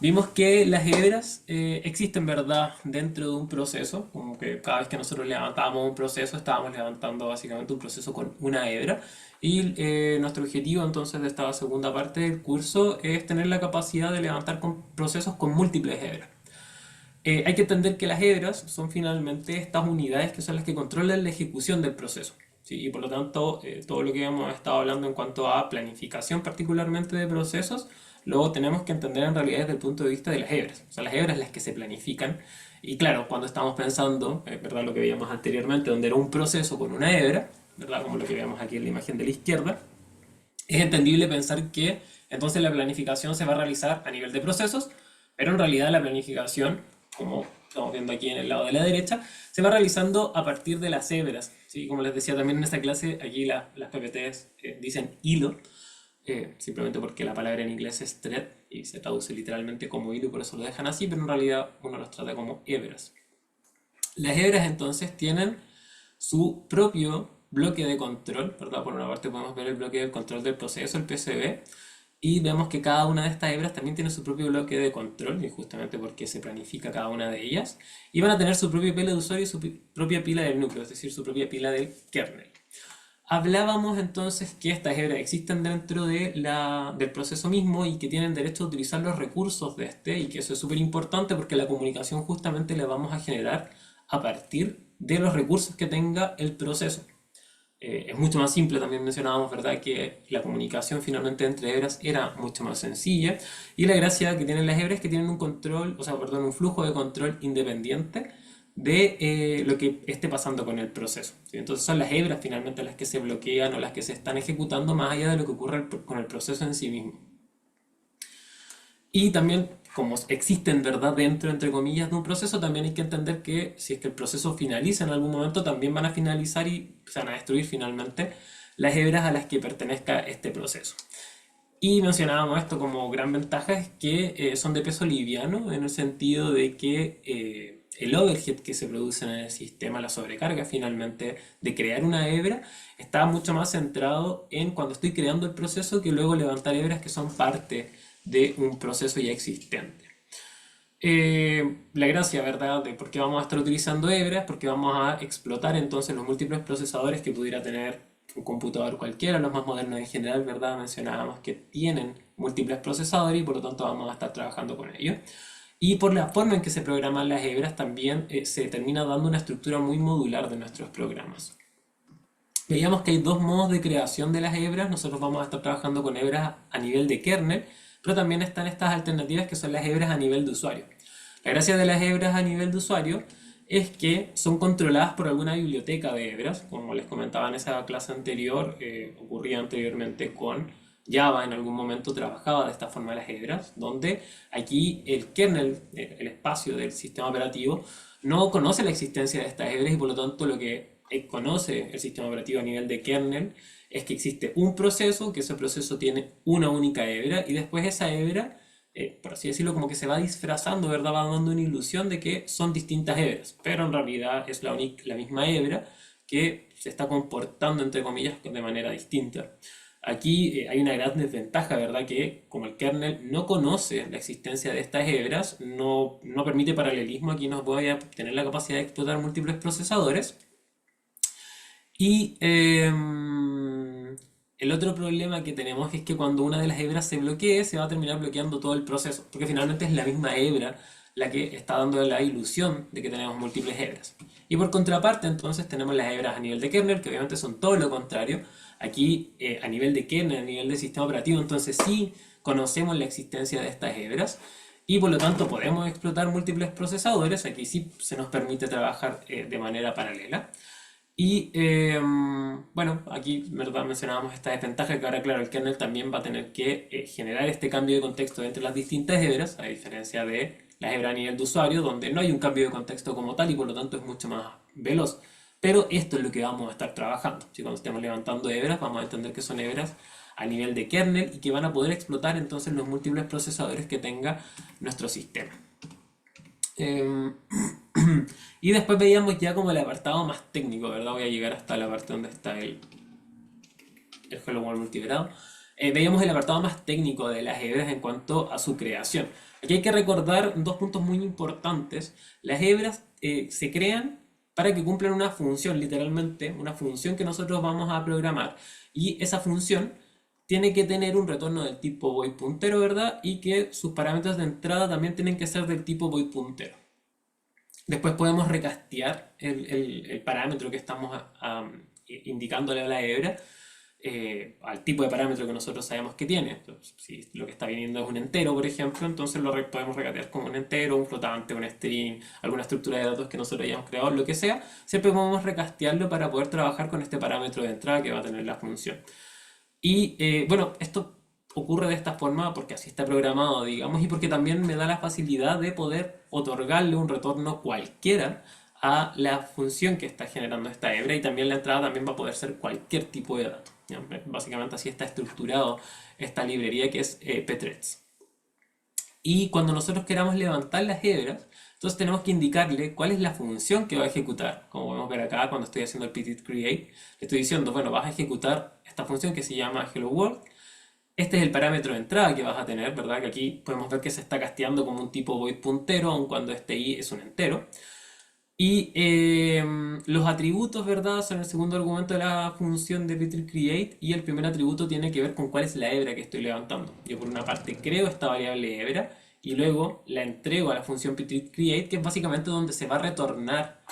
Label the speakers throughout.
Speaker 1: Vimos que las hebras existen, ¿verdad?, dentro de un proceso, como que cada vez que nosotros levantábamos un proceso, estábamos levantando básicamente un proceso con una hebra. Y nuestro objetivo entonces de esta segunda parte del curso es tener la capacidad de levantar procesos con múltiples hebras. Hay que entender que las hebras son finalmente estas unidades que son las que controlan la ejecución del proceso. ¿Sí? Y por lo tanto, todo lo que hemos estado hablando en cuanto a planificación particularmente de procesos, luego tenemos que entender en realidad desde el punto de vista de las hebras. O sea, las hebras las que se planifican. Y claro, cuando estamos pensando, ¿verdad? Lo que veíamos anteriormente, donde era un proceso con una hebra, ¿verdad? Como lo que veamos aquí en la imagen de la izquierda, es entendible pensar que entonces la planificación se va a realizar a nivel de procesos, pero en realidad la planificación, como estamos viendo aquí en el lado de la derecha, se va realizando a partir de las hebras. ¿Sí? Como les decía también en esta clase, aquí las PPTs dicen hilo, simplemente porque la palabra en inglés es thread y se traduce literalmente como hilo y por eso lo dejan así, pero en realidad uno los trata como hebras. Las hebras entonces tienen su propio bloque de control, ¿verdad? Por una parte podemos ver el bloque de control del proceso, el PCB, y vemos que cada una de estas hebras también tiene su propio bloque de control, y justamente porque se planifica cada una de ellas, y van a tener su propia pila de usuario y su propia pila del núcleo, es decir, su propia pila del kernel. Hablábamos entonces que estas hebras existen dentro del proceso mismo y que tienen derecho a utilizar los recursos de este, y que eso es súper importante porque la comunicación justamente la vamos a generar a partir de los recursos que tenga el proceso. Es mucho más simple, también mencionábamos, ¿verdad?, que la comunicación finalmente entre hebras era mucho más sencilla, y la gracia que tienen las hebras es que tienen un control, o sea, perdón, un flujo de control independiente de lo que esté pasando con el proceso. ¿Sí? Entonces son las hebras finalmente las que se bloquean o las que se están ejecutando más allá de lo que ocurre con el proceso en sí mismo. Y también, como existen, ¿verdad?, dentro, entre comillas, de un proceso, también hay que entender que si es que el proceso finaliza en algún momento, también van a finalizar y se van a destruir finalmente las hebras a las que pertenezca este proceso. Y mencionábamos esto como gran ventaja, es que son de peso liviano, en el sentido de que el overhead que se produce en el sistema, la sobrecarga finalmente de crear una hebra, está mucho más centrado en cuando estoy creando el proceso que luego levantar hebras que son parte de un proceso ya existente. La gracia, ¿verdad?, de por qué vamos a estar utilizando hebras, porque vamos a explotar entonces los múltiples procesadores que pudiera tener un computador cualquiera, los más modernos en general, ¿verdad? Mencionábamos que tienen múltiples procesadores y por lo tanto vamos a estar trabajando con ellos. Y por la forma en que se programan las hebras también se termina dando una estructura muy modular de nuestros programas. Veíamos que hay dos modos de creación de las hebras. Nosotros vamos a estar trabajando con hebras a nivel de kernel, pero también están estas alternativas que son las hebras a nivel de usuario. La gracia de las hebras a nivel de usuario es que son controladas por alguna biblioteca de hebras, como les comentaba en esa clase anterior, ocurría anteriormente con Java, en algún momento trabajaba de esta forma las hebras, donde aquí el kernel, el espacio del sistema operativo, no conoce la existencia de estas hebras y por lo tanto lo que conoce el sistema operativo a nivel de kernel es que existe un proceso, que ese proceso tiene una única hebra y después esa hebra, por así decirlo, como que se va disfrazando, ¿verdad? Va dando una ilusión de que son distintas hebras, pero en realidad es la misma hebra que se está comportando, entre comillas, de manera distinta. Aquí hay una gran desventaja, ¿verdad? Que como el kernel no conoce la existencia de estas hebras, no permite paralelismo, aquí no voy a tener la capacidad de explotar múltiples procesadores. Y el otro problema que tenemos es que cuando una de las hebras se bloquee, se va a terminar bloqueando todo el proceso, porque finalmente es la misma hebra la que está dando la ilusión de que tenemos múltiples hebras. Y por contraparte, entonces, tenemos las hebras a nivel de kernel, que obviamente son todo lo contrario. Aquí, a nivel de kernel, a nivel de sistema operativo, entonces sí conocemos la existencia de estas hebras y por lo tanto podemos explotar múltiples procesadores. Aquí sí se nos permite trabajar de manera paralela. Y bueno, aquí ¿verdad? Mencionábamos esta desventaja que ahora, claro, el kernel también va a tener que generar este cambio de contexto entre las distintas hebras, a diferencia de la hebra a nivel de usuario, donde no hay un cambio de contexto como tal y por lo tanto es mucho más veloz. Pero esto es lo que vamos a estar trabajando. Si cuando estemos levantando hebras, vamos a entender que son hebras a nivel de kernel y que van a poder explotar entonces los múltiples procesadores que tenga nuestro sistema. Em, y después veíamos ya como el apartado más técnico, ¿verdad? Voy a llegar hasta la parte donde está el Hello World multigrado. Veíamos el apartado más técnico de las hebras en cuanto a su creación. Aquí hay que recordar dos puntos muy importantes. Las hebras se crean para que cumplan una función, literalmente, una función que nosotros vamos a programar. Y esa función tiene que tener un retorno del tipo void puntero, ¿verdad? Y que sus parámetros de entrada también tienen que ser del tipo void puntero. Después podemos recastear el parámetro que estamos indicándole a la hebra al tipo de parámetro que nosotros sabemos que tiene. Entonces, si lo que está viniendo es un entero, por ejemplo, entonces podemos recatear como un entero, un flotante, un string, alguna estructura de datos que nosotros hayamos creado, lo que sea. Siempre podemos recastearlo para poder trabajar con este parámetro de entrada que va a tener la función. Y bueno, esto ocurre de esta forma porque así está programado, digamos, y porque también me da la facilidad de poder otorgarle un retorno cualquiera a la función que está generando esta hebra, y también la entrada también va a poder ser cualquier tipo de dato. ¿Ya? Básicamente así está estructurado esta librería que es pthreads. Y cuando nosotros queramos levantar las hebras, entonces tenemos que indicarle cuál es la función que va a ejecutar. Como podemos ver acá cuando estoy haciendo el pthread create, le estoy diciendo, bueno, vas a ejecutar esta función que se llama hello world. Este es el parámetro de entrada que vas a tener, ¿verdad? Que aquí podemos ver que se está casteando como un tipo void puntero, aun cuando este i es un entero. Y los atributos, ¿verdad? Son el segundo argumento de la función de pthread create, y el primer atributo tiene que ver con cuál es la hebra que estoy levantando. Yo por una parte creo esta variable hebra y luego la entrego a la función pthread create, que es básicamente donde se va a retornar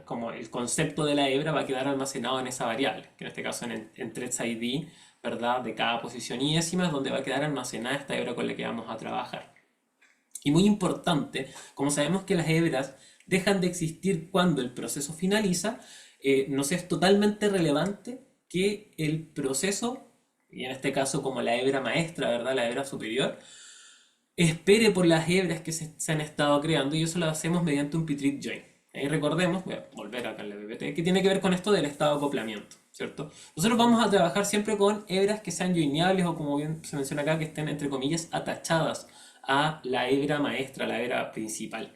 Speaker 1: como el concepto de la hebra va a quedar almacenado en esa variable, que en este caso en threads ID, ¿verdad? De cada posición y décimas, donde va a quedar almacenada esta hebra con la que vamos a trabajar. Y muy importante, como sabemos que las hebras dejan de existir cuando el proceso finaliza, nos es totalmente relevante que el proceso, y en este caso como la hebra maestra, ¿verdad? La hebra superior, espere por las hebras que se han estado creando, y eso lo hacemos mediante un pthread join. Ahí recordemos, voy a volver acá en la PPT, que tiene que ver con esto del estado de acoplamiento, ¿cierto? Nosotros vamos a trabajar siempre con hebras que sean joineables, o como bien se menciona acá, que estén entre comillas atachadas a la hebra maestra, la hebra principal.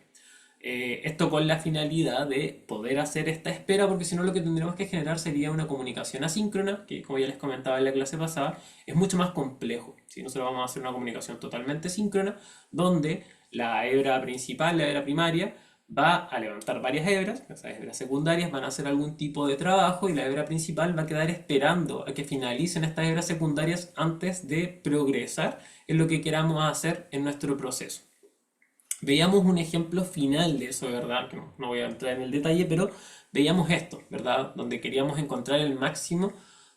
Speaker 1: Esto con la finalidad de poder hacer esta espera, porque si no lo que tendríamos que generar sería una comunicación asíncrona, que como ya les comentaba en la clase pasada, es mucho más complejo. Si nosotros vamos a hacer una comunicación totalmente síncrona, donde la hebra principal, la hebra primaria, va a levantar varias hebras, esas hebras secundarias van a hacer algún tipo de trabajo, y la hebra principal va a quedar esperando a que finalicen estas hebras secundarias antes de progresar en lo que queramos hacer en nuestro proceso. Veíamos un ejemplo final de eso, ¿verdad? Que no voy a entrar en el detalle, pero veíamos esto, ¿verdad? Donde queríamos encontrar el máximo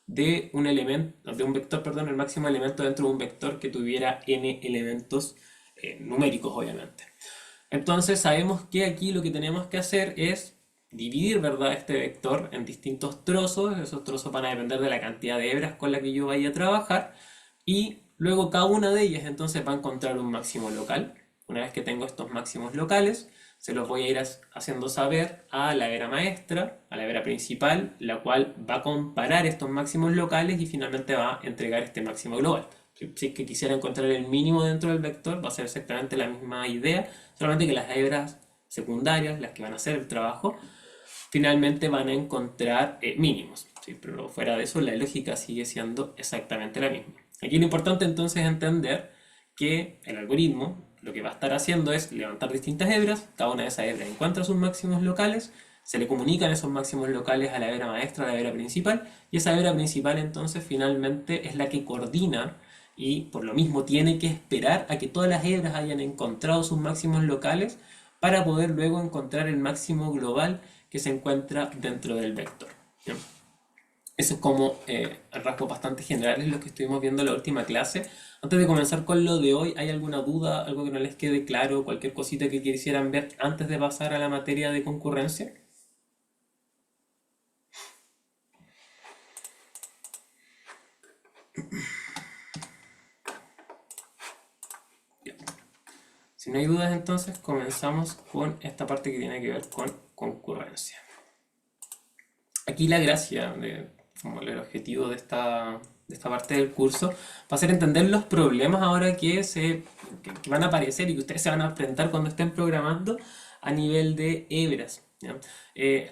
Speaker 1: de un elemento, de un vector, perdón, el máximo elemento dentro de un vector que tuviera n elementos numéricos, obviamente. Entonces sabemos que aquí lo que tenemos que hacer es dividir, ¿verdad?, este vector en distintos trozos. Esos trozos van a depender de la cantidad de hebras con la que yo vaya a trabajar, y luego cada una de ellas entonces va a encontrar un máximo local. Una vez que tengo estos máximos locales, se los voy a ir haciendo saber a la hebra maestra, a la hebra principal, la cual va a comparar estos máximos locales y finalmente va a entregar este máximo global. Si es que quisiera encontrar el mínimo dentro del vector, va a ser exactamente la misma idea, solamente que las hebras secundarias, las que van a hacer el trabajo, finalmente van a encontrar mínimos. ¿Sí? Pero fuera de eso, la lógica sigue siendo exactamente la misma. Aquí lo importante entonces es entender que el algoritmo lo que va a estar haciendo es levantar distintas hebras, cada una de esas hebras encuentra sus máximos locales, se le comunican esos máximos locales a la hebra maestra, a la hebra principal, y esa hebra principal entonces finalmente es la que coordina, y por lo mismo tiene que esperar a que todas las hebras hayan encontrado sus máximos locales para poder luego encontrar el máximo global que se encuentra dentro del vector. ¿Bien? Eso es como rasgos bastante generales lo que estuvimos viendo en la última clase. Antes de comenzar con lo de hoy, ¿hay alguna duda, algo que no les quede claro, cualquier cosita que quisieran ver antes de pasar a la materia de concurrencia? Bien. Si no hay dudas, entonces comenzamos con esta parte que tiene que ver con concurrencia. Aquí la gracia, como el objetivo de esta parte del curso, va a ser entender los problemas ahora que van a aparecer y que ustedes se van a enfrentar cuando estén programando a nivel de hebras. ¿ya?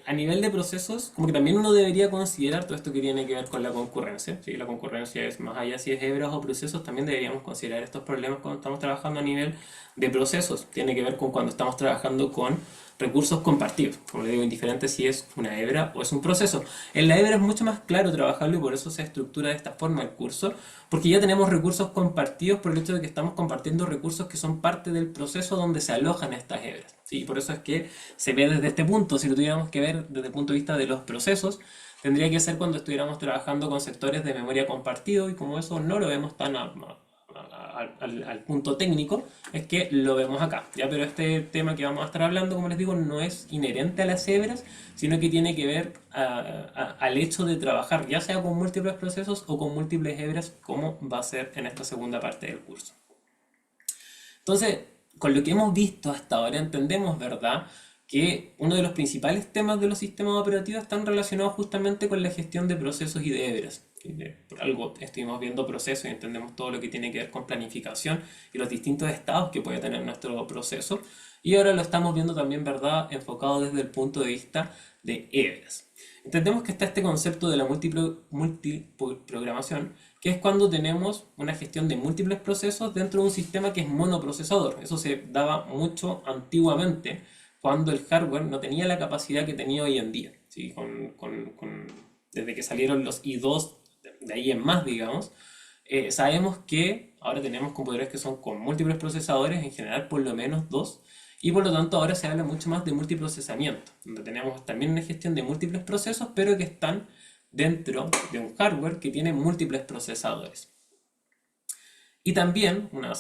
Speaker 1: A nivel de procesos, como que también uno debería considerar todo esto que tiene que ver con la concurrencia. ¿Sí? La concurrencia es más allá si es hebras o procesos, también deberíamos considerar estos problemas cuando estamos trabajando a nivel de procesos. Tiene que ver con cuando estamos trabajando con recursos compartidos. Como le digo, indiferente si es una hebra o es un proceso. En la hebra es mucho más claro trabajarlo y por eso se estructura de esta forma el curso, porque ya tenemos recursos compartidos por el hecho de que estamos compartiendo recursos que son parte del proceso donde se alojan estas hebras. ¿Sí? Por eso es que se ve desde este punto. Si lo tuviéramos que ver desde el punto de vista de los procesos, tendría que ser cuando estuviéramos trabajando con sectores de memoria compartido y como eso no lo vemos tan al punto técnico, es que lo vemos acá, ¿ya? Pero este tema que vamos a estar hablando, como les digo, no es inherente a las hebras, sino que tiene que ver al hecho de trabajar, ya sea con múltiples procesos o con múltiples hebras, como va a ser en esta segunda parte del curso. Entonces, con lo que hemos visto hasta ahora, entendemos, ¿verdad?, que uno de los principales temas de los sistemas operativos están relacionados justamente con la gestión de procesos y de hebras. Por algo estuvimos viendo procesos y entendemos todo lo que tiene que ver con planificación y los distintos estados que puede tener nuestro proceso. Y ahora lo estamos viendo también, ¿verdad?, enfocado desde el punto de vista de hebras. Entendemos que está este concepto de la multiprogramación, que es cuando tenemos una gestión de múltiples procesos dentro de un sistema que es monoprocesador. Eso se daba mucho antiguamente, cuando el hardware no tenía la capacidad que tenía hoy en día. ¿Sí? Desde que salieron los i2, de ahí en más, digamos, sabemos que ahora tenemos computadores que son con múltiples procesadores, en general por lo menos dos, y por lo tanto ahora se habla mucho más de multiprocesamiento, donde tenemos también una gestión de múltiples procesos, pero que están dentro de un hardware que tiene múltiples procesadores. Y también una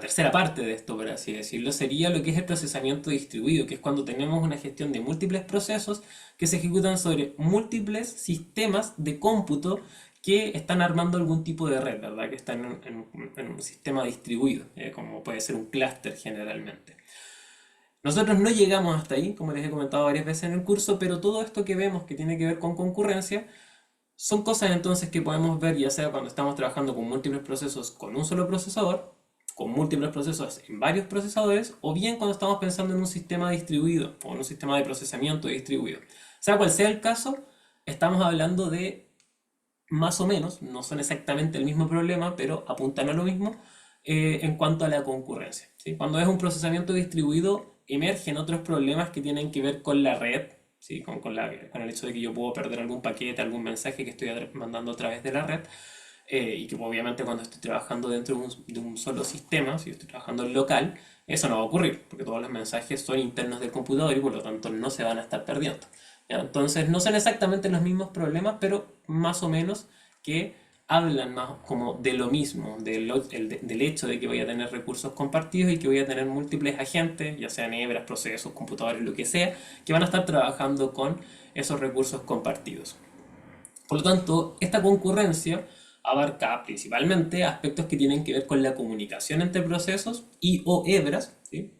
Speaker 1: tercera parte de esto, por así decirlo, sería lo que es el procesamiento distribuido, que es cuando tenemos una gestión de múltiples procesos que se ejecutan sobre múltiples sistemas de cómputo que están armando algún tipo de red, ¿verdad? Que están en un sistema distribuido, como puede ser un clúster generalmente. Nosotros no llegamos hasta ahí, como les he comentado varias veces en el curso, pero todo esto que vemos que tiene que ver con concurrencia son cosas entonces que podemos ver ya sea cuando estamos trabajando con múltiples procesos con un solo procesador, con múltiples procesos en varios procesadores, o bien cuando estamos pensando en un sistema distribuido o en un sistema de procesamiento distribuido. Sea cual sea el caso, estamos hablando de más o menos, no son exactamente el mismo problema, pero apuntan a lo mismo en cuanto a la concurrencia. ¿Sí? Cuando es un procesamiento distribuido, emergen otros problemas que tienen que ver con la red, ¿sí? Con el hecho de que yo puedo perder algún paquete, algún mensaje que estoy mandando a través de la red, y que obviamente cuando estoy trabajando dentro de un solo sistema, si estoy trabajando en local, eso no va a ocurrir, porque todos los mensajes son internos del computador y por lo tanto no se van a estar perdiendo. ¿Ya? Entonces no son exactamente los mismos problemas, pero más o menos que hablan más como de lo mismo, del hecho de que voy a tener recursos compartidos y que voy a tener múltiples agentes, ya sean hebras, procesos, computadores, lo que sea, que van a estar trabajando con esos recursos compartidos. Por lo tanto, esta concurrencia abarca principalmente aspectos que tienen que ver con la comunicación entre procesos y o hebras, ¿sí?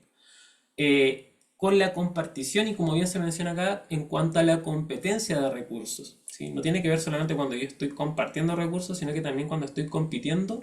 Speaker 1: Con la compartición y como bien se menciona acá, en cuanto a la competencia de recursos. ¿Sí? No tiene que ver solamente cuando yo estoy compartiendo recursos, sino que también cuando estoy compitiendo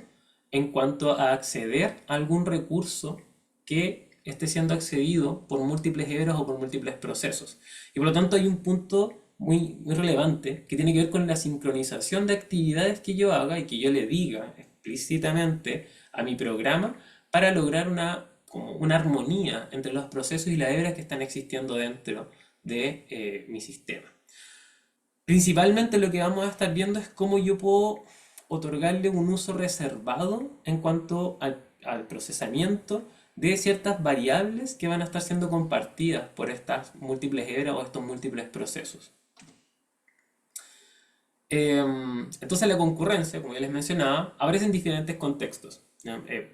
Speaker 1: en cuanto a acceder a algún recurso que esté siendo accedido por múltiples hebras o por múltiples procesos. Y por lo tanto hay un punto muy relevante que tiene que ver con la sincronización de actividades que yo haga y que yo le diga explícitamente a mi programa para lograr como una armonía entre los procesos y las hebras que están existiendo dentro de mi sistema. Principalmente lo que vamos a estar viendo es cómo yo puedo otorgarle un uso reservado en cuanto al procesamiento de ciertas variables que van a estar siendo compartidas por estas múltiples hebras o estos múltiples procesos. Entonces la concurrencia, como ya les mencionaba, aparece en diferentes contextos.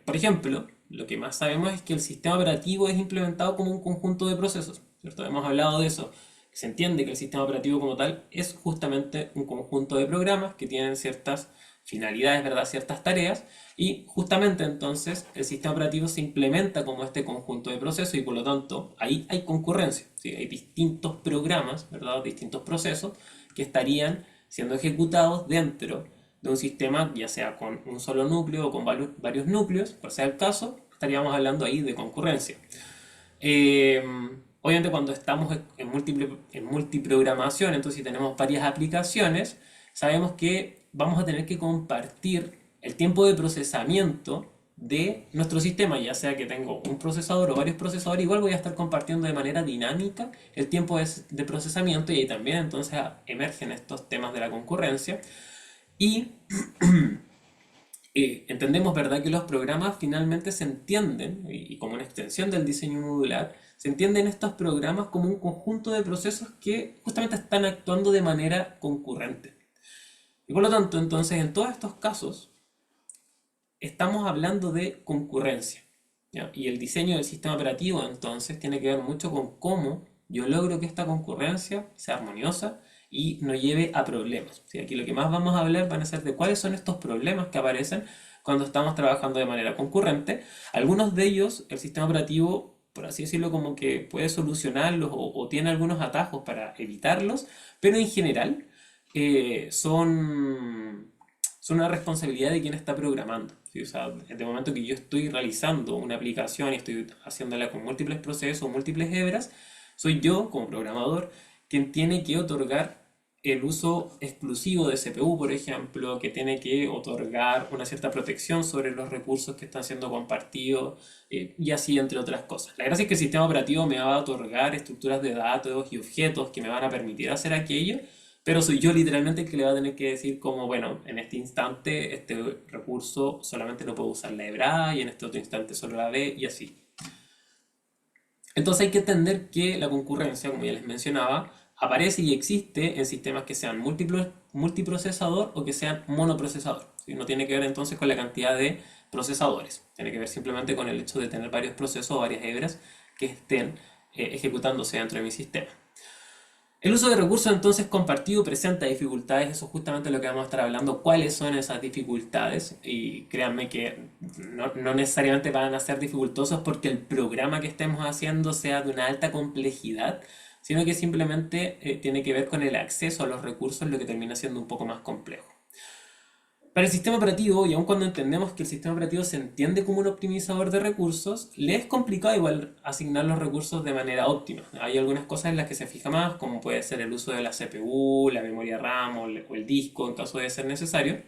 Speaker 1: Por ejemplo, lo que más sabemos es que el sistema operativo es implementado como un conjunto de procesos, ¿cierto? Hemos hablado de eso. Se entiende que el sistema operativo como tal es justamente un conjunto de programas que tienen ciertas finalidades, ¿verdad? Ciertas tareas, y justamente entonces el sistema operativo se implementa como este conjunto de procesos y por lo tanto ahí hay concurrencia, ¿sí? Hay distintos programas, ¿verdad? Distintos procesos que estarían siendo ejecutados dentro de un sistema, ya sea con un solo núcleo o con varios núcleos, por sea el caso, estaríamos hablando ahí de concurrencia. Obviamente cuando estamos en multiprogramación, entonces si tenemos varias aplicaciones, sabemos que vamos a tener que compartir el tiempo de procesamiento de nuestro sistema, ya sea que tengo un procesador o varios procesadores, igual voy a estar compartiendo de manera dinámica el tiempo de procesamiento, y ahí también entonces emergen estos temas de la concurrencia. Y entendemos, ¿verdad?, que los programas finalmente se entienden, y como una extensión del diseño modular, se entienden estos programas como un conjunto de procesos que justamente están actuando de manera concurrente. Y por lo tanto, entonces, en todos estos casos, estamos hablando de concurrencia, ¿ya? Y el diseño del sistema operativo, entonces, tiene que ver mucho con cómo yo logro que esta concurrencia sea armoniosa y no lleve a problemas, ¿sí? Aquí lo que más vamos a hablar van a ser de cuáles son estos problemas que aparecen cuando estamos trabajando de manera concurrente. Algunos de ellos, el sistema operativo, por así decirlo, como que puede solucionarlos o tiene algunos atajos para evitarlos, pero en general son una responsabilidad de quien está programando, ¿sí? O sea, desde el momento que yo estoy realizando una aplicación y estoy haciéndola con múltiples procesos, múltiples hebras, soy yo, como programador, quien tiene que otorgar el uso exclusivo de CPU, por ejemplo, que tiene que otorgar una cierta protección sobre los recursos que están siendo compartidos, y así entre otras cosas. La gracia es que el sistema operativo me va a otorgar estructuras de datos y objetos que me van a permitir hacer aquello, pero soy yo literalmente el que le va a tener que decir como, bueno, en este instante este recurso solamente lo puedo usar la hebra A y en este otro instante solo la B y así. Entonces hay que entender que la concurrencia, como ya les mencionaba, aparece y existe en sistemas que sean multiprocesador o que sean monoprocesador, ¿sí? No tiene que ver entonces con la cantidad de procesadores, tiene que ver simplemente con el hecho de tener varios procesos o varias hebras que estén ejecutándose dentro de mi sistema. El uso de recursos entonces compartido presenta dificultades, eso es justamente lo que vamos a estar hablando, cuáles son esas dificultades, y créanme que no necesariamente van a ser dificultosos porque el programa que estemos haciendo sea de una alta complejidad, sino que simplemente tiene que ver con el acceso a los recursos, lo que termina siendo un poco más complejo. Para el sistema operativo, y aun cuando entendemos que el sistema operativo se entiende como un optimizador de recursos, le es complicado igual asignar los recursos de manera óptima. Hay algunas cosas en las que se fija más, como puede ser el uso de la CPU, la memoria RAM o el disco en caso de ser necesario,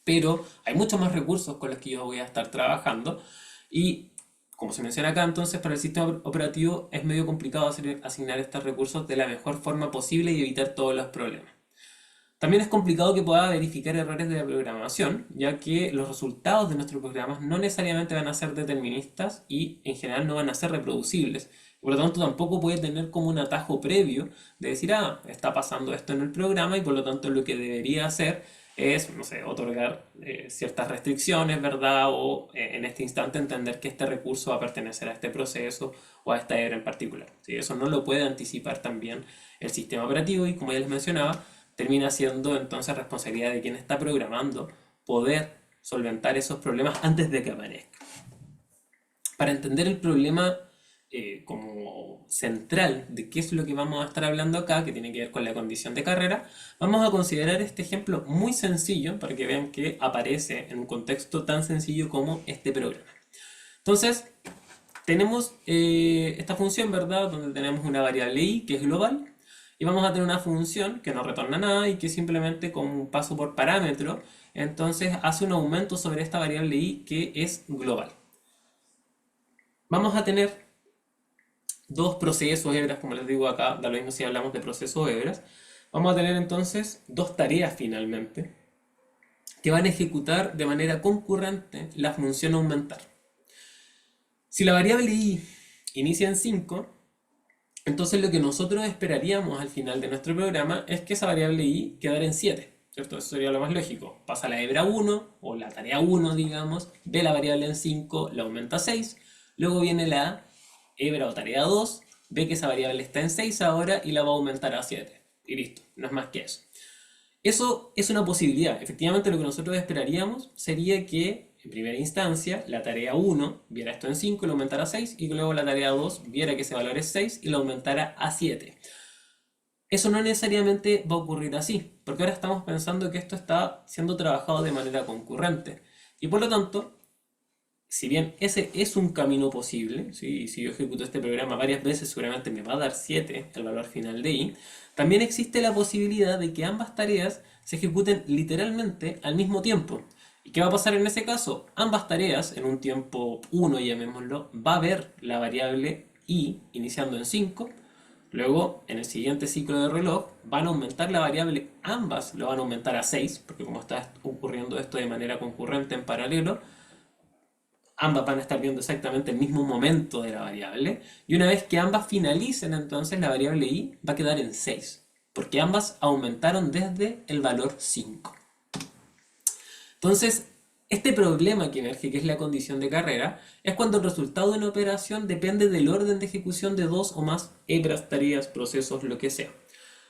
Speaker 1: pero hay muchos más recursos con los que yo voy a estar trabajando, y como se menciona acá, entonces para el sistema operativo es medio complicado asignar estos recursos de la mejor forma posible y evitar todos los problemas. También es complicado que pueda verificar errores de la programación, ya que los resultados de nuestros programas no necesariamente van a ser deterministas y en general no van a ser reproducibles. Por lo tanto, tampoco puede tener como un atajo previo de decir, ah, está pasando esto en el programa y por lo tanto lo que debería hacer es, no sé, otorgar ciertas restricciones, ¿verdad? O en este instante entender que este recurso va a pertenecer a este proceso o a esta era en particular, ¿sí? Eso no lo puede anticipar también el sistema operativo y, como ya les mencionaba, termina siendo entonces responsabilidad de quien está programando poder solventar esos problemas antes de que aparezcan. Para entender el problema como central de qué es lo que vamos a estar hablando acá, que tiene que ver con la condición de carrera, vamos a considerar este ejemplo muy sencillo para que vean que aparece en un contexto tan sencillo como este programa. Entonces, tenemos esta función, ¿verdad? Donde tenemos una variable i que es global, y vamos a tener una función que no retorna nada y que simplemente con un paso por parámetro, entonces hace un aumento sobre esta variable i que es global. Vamos a tener dos procesos hebras, como les digo acá, da lo mismo si hablamos de procesos hebras. Vamos a tener entonces dos tareas finalmente que van a ejecutar de manera concurrente la función aumentar. Si la variable i inicia en 5, entonces lo que nosotros esperaríamos al final de nuestro programa es que esa variable i quedara en 7, ¿cierto? Eso sería lo más lógico. Pasa la hebra 1, o la tarea 1, digamos, ve la variable en 5, la aumenta a 6, luego viene la hebra o tarea 2, ve que esa variable está en 6 ahora y la va a aumentar a 7. Y listo, no es más que eso. Eso es una posibilidad. Efectivamente, lo que nosotros esperaríamos sería que, en primera instancia, la tarea 1 viera esto en 5 y lo aumentara a 6, y luego la tarea 2 viera que ese valor es 6 y lo aumentara a 7. Eso no necesariamente va a ocurrir así, porque ahora estamos pensando que esto está siendo trabajado de manera concurrente. Y por lo tanto, si bien ese es un camino posible, ¿sí? Y si yo ejecuto este programa varias veces, seguramente me va a dar 7 el valor final de i, también existe la posibilidad de que ambas tareas se ejecuten literalmente al mismo tiempo. ¿Y qué va a pasar en ese caso? Ambas tareas, en un tiempo uno llamémoslo, va a ver la variable i iniciando en 5. Luego, en el siguiente ciclo de reloj, van a aumentar la variable, ambas lo van a aumentar a 6 porque como está ocurriendo esto de manera concurrente en paralelo, ambas van a estar viendo exactamente el mismo momento de la variable, y una vez que ambas finalicen, entonces la variable i va a quedar en 6 porque ambas aumentaron desde el valor 5. Entonces, este problema que emerge, que es la condición de carrera, es cuando el resultado de una operación depende del orden de ejecución de dos o más hebras, tareas, procesos, lo que sea.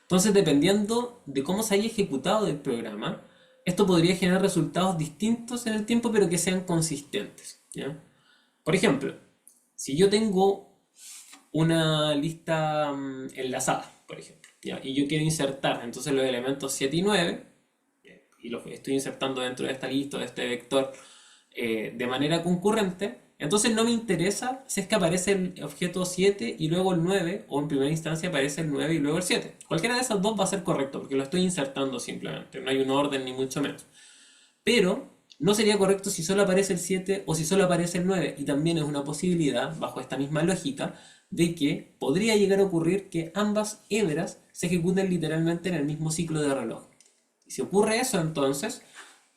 Speaker 1: Entonces, dependiendo de cómo se haya ejecutado el programa, esto podría generar resultados distintos en el tiempo, pero que sean consistentes, ¿ya? Por ejemplo, si yo tengo una lista enlazada, por ejemplo, ¿ya? Y yo quiero insertar entonces los elementos 7 y 9, y los estoy insertando dentro de esta lista, de este vector, de manera concurrente, entonces no me interesa si es que aparece el objeto 7 y luego el 9, o en primera instancia aparece el 9 y luego el 7. Cualquiera de esas dos va a ser correcto, porque lo estoy insertando simplemente, no hay un orden ni mucho menos. Pero no sería correcto si solo aparece el 7 o si solo aparece el 9. Y también es una posibilidad, bajo esta misma lógica, de que podría llegar a ocurrir que ambas hebras se ejecuten literalmente en el mismo ciclo de reloj. Y si ocurre eso, entonces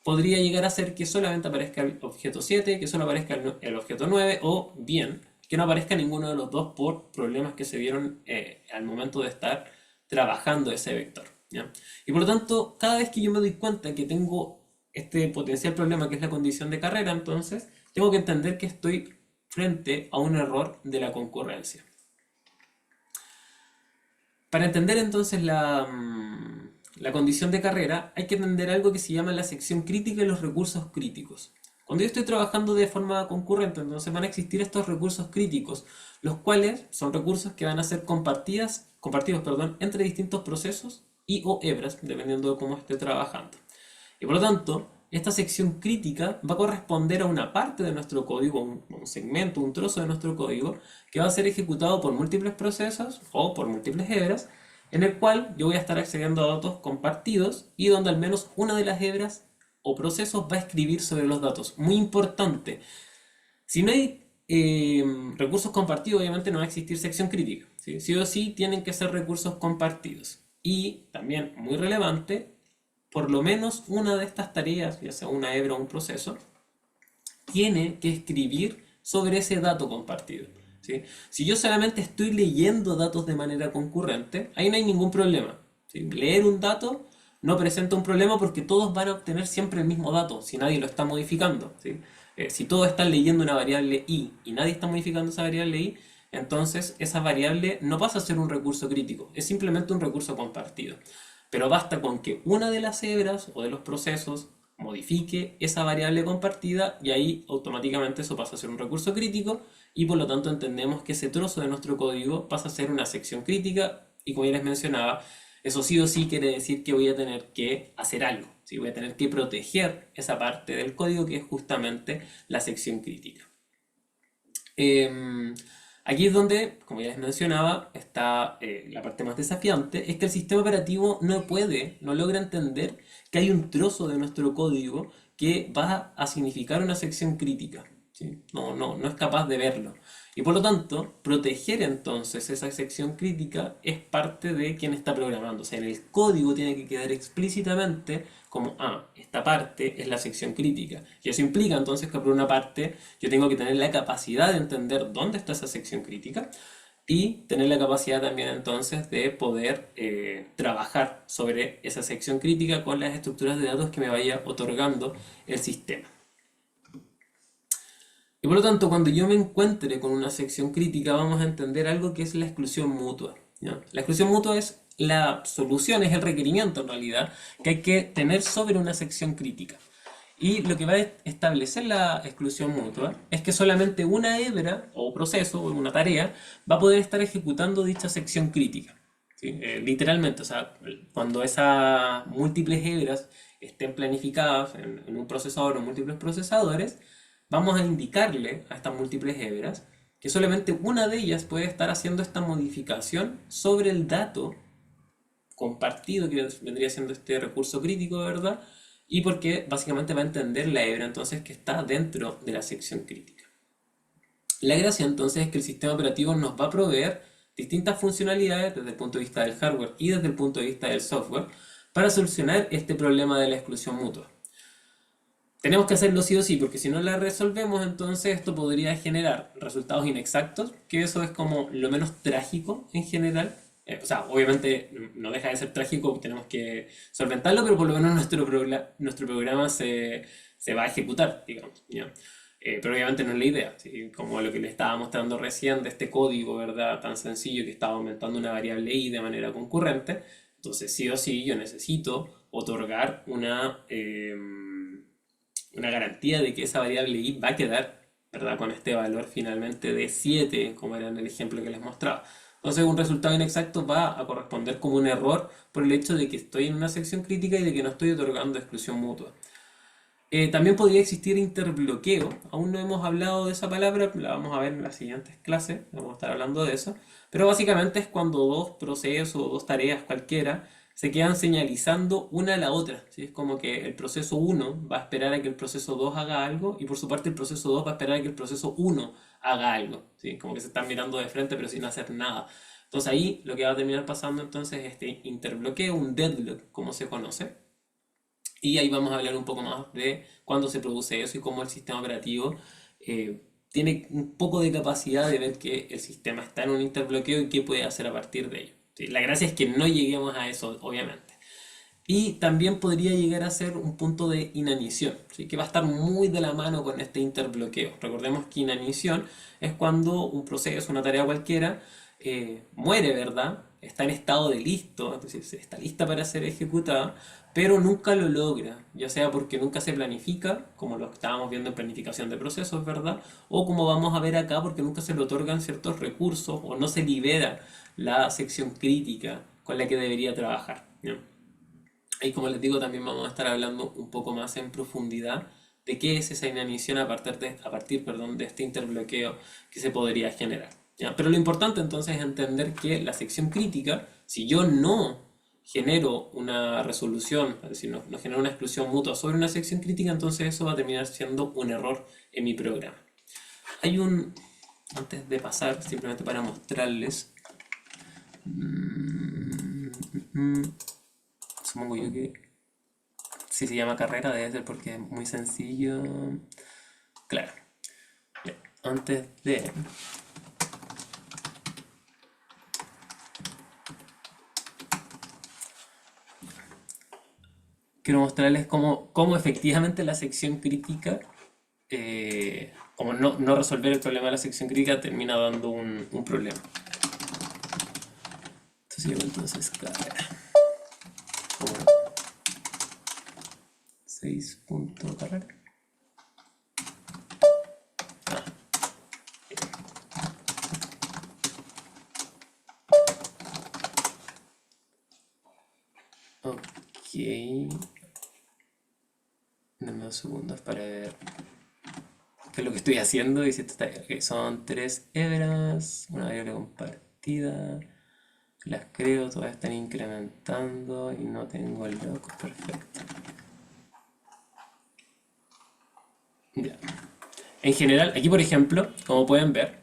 Speaker 1: podría llegar a ser que solamente aparezca el objeto 7, que solo aparezca el objeto 9, o bien, que no aparezca ninguno de los dos por problemas que se vieron al momento de estar trabajando ese vector, ¿ya? Y por lo tanto, cada vez que yo me doy cuenta que tengo este potencial problema que es la condición de carrera, entonces tengo que entender que estoy frente a un error de la concurrencia. Para entender entonces la condición de carrera, hay que entender algo que se llama la sección crítica y los recursos críticos. Cuando yo estoy trabajando de forma concurrente, entonces van a existir estos recursos críticos, los cuales son recursos que van a ser compartidos, entre distintos procesos y o hebras, dependiendo de cómo esté trabajando. Y por lo tanto, esta sección crítica va a corresponder a una parte de nuestro código, un segmento, un trozo de nuestro código, que va a ser ejecutado por múltiples procesos o por múltiples hebras, en el cual yo voy a estar accediendo a datos compartidos y donde al menos una de las hebras o procesos va a escribir sobre los datos. Muy importante, si no hay recursos compartidos, obviamente no va a existir sección crítica. ¿Sí? Sí o sí tienen que ser recursos compartidos. Y también, muy relevante, por lo menos una de estas tareas, ya sea una hebra o un proceso, tiene que escribir sobre ese dato compartido, ¿sí? Si yo solamente estoy leyendo datos de manera concurrente, ahí no hay ningún problema, ¿sí? Leer un dato no presenta un problema porque todos van a obtener siempre el mismo dato, si nadie lo está modificando, ¿sí? Si todos están leyendo una variable i y nadie está modificando esa variable i, entonces esa variable no pasa a ser un recurso crítico, es simplemente un recurso compartido. Pero basta con que una de las hebras o de los procesos modifique esa variable compartida y ahí automáticamente eso pasa a ser un recurso crítico y por lo tanto entendemos que ese trozo de nuestro código pasa a ser una sección crítica y como ya les mencionaba, eso sí o sí quiere decir que voy a tener que hacer algo, ¿sí? Voy a tener que proteger esa parte del código que es justamente la sección crítica. Aquí es donde, como ya les mencionaba, está la parte más desafiante, es que el sistema operativo no logra entender que hay un trozo de nuestro código que va a significar una sección crítica, ¿sí? No es capaz de verlo. Y por lo tanto, proteger entonces esa sección crítica es parte de quien está programando. O sea, en el código tiene que quedar explícitamente como, esta parte es la sección crítica. Y eso implica entonces que por una parte yo tengo que tener la capacidad de entender dónde está esa sección crítica y tener la capacidad también entonces de poder trabajar sobre esa sección crítica con las estructuras de datos que me vaya otorgando el sistema. Y por lo tanto, cuando yo me encuentre con una sección crítica, vamos a entender algo que es la exclusión mutua, ¿ya? La exclusión mutua es la solución, es el requerimiento en realidad, que hay que tener sobre una sección crítica. Y lo que va a establecer la exclusión mutua es que solamente una hebra o proceso o una tarea va a poder estar ejecutando dicha sección crítica, ¿sí? Literalmente, o sea, cuando esas múltiples hebras estén planificadas en un procesador o múltiples procesadores, vamos a indicarle a estas múltiples hebras que solamente una de ellas puede estar haciendo esta modificación sobre el dato compartido que vendría siendo este recurso crítico, ¿verdad? Y porque básicamente va a entender la hebra entonces que está dentro de la sección crítica. La gracia entonces es que el sistema operativo nos va a proveer distintas funcionalidades desde el punto de vista del hardware y desde el punto de vista del software para solucionar este problema de la exclusión mutua. Tenemos que hacerlo sí o sí, porque si no la resolvemos, entonces esto podría generar resultados inexactos, que eso es como lo menos trágico en general. O sea, obviamente no deja de ser trágico, tenemos que solventarlo, pero por lo menos nuestro programa se va a ejecutar, digamos, ¿ya? Pero obviamente no es la idea, ¿sí? Como lo que le estaba mostrando recién de este código, ¿verdad? Tan sencillo que estaba aumentando una variable i de manera concurrente. Entonces, sí o sí, yo necesito otorgar una garantía de que esa variable i va a quedar, ¿verdad? Con este valor finalmente de 7 como era en el ejemplo que les mostraba. Entonces un resultado inexacto va a corresponder como un error por el hecho de que estoy en una sección crítica y de que no estoy otorgando exclusión mutua. También podría existir interbloqueo, aún no hemos hablado de esa palabra, la vamos a ver en las siguientes clases, vamos a estar hablando de eso, pero básicamente es cuando dos procesos o dos tareas cualquiera se quedan señalizando una a la otra, ¿sí? Es como que el proceso uno va a esperar a que el proceso 2 haga algo y por su parte el proceso 2 va a esperar a que el proceso uno haga algo, ¿sí? Como que se están mirando de frente pero sin hacer nada. Entonces ahí lo que va a terminar pasando entonces es este interbloqueo, un deadlock como se conoce, y ahí vamos a hablar un poco más de cuándo se produce eso y cómo el sistema operativo tiene un poco de capacidad de ver que el sistema está en un interbloqueo y qué puede hacer a partir de ello. ¿Sí? La gracia es que no lleguemos a eso, obviamente. Y también podría llegar a ser un punto de inanición, ¿sí? Que va a estar muy de la mano con este interbloqueo. Recordemos que inanición es cuando un proceso, una tarea cualquiera, muere, ¿verdad? Está en estado de listo, es decir, está lista para ser ejecutada, pero nunca lo logra, ya sea porque nunca se planifica, como lo estábamos viendo en planificación de procesos, ¿verdad? O como vamos a ver acá, porque nunca se le otorgan ciertos recursos o no se libera la sección crítica con la que debería trabajar, ¿no? Y como les digo, también vamos a estar hablando un poco más en profundidad de qué es esa inanición perdón, de este interbloqueo que se podría generar. ¿Ya? Pero lo importante entonces es entender que la sección crítica, si yo no genero una resolución, es decir, no genero una exclusión mutua sobre una sección crítica, entonces eso va a terminar siendo un error en mi programa. Hay un, antes de pasar, simplemente para mostrarles, supongo yo que si se llama carrera debe ser porque es muy sencillo. Claro. Ya, antes de... Quiero mostrarles cómo efectivamente la sección crítica, como no resolver el problema de la sección crítica, termina dando un problema. Entonces carrera. 6 punto carrera. Ok. Dame 2 segundos para ver qué es lo que estoy haciendo. Y si esto está bien. Okay, son 3 hebras, una variable compartida. Las creo, todas están incrementando y no tengo el loco. Perfecto. Ya. En general, aquí por ejemplo, como pueden ver,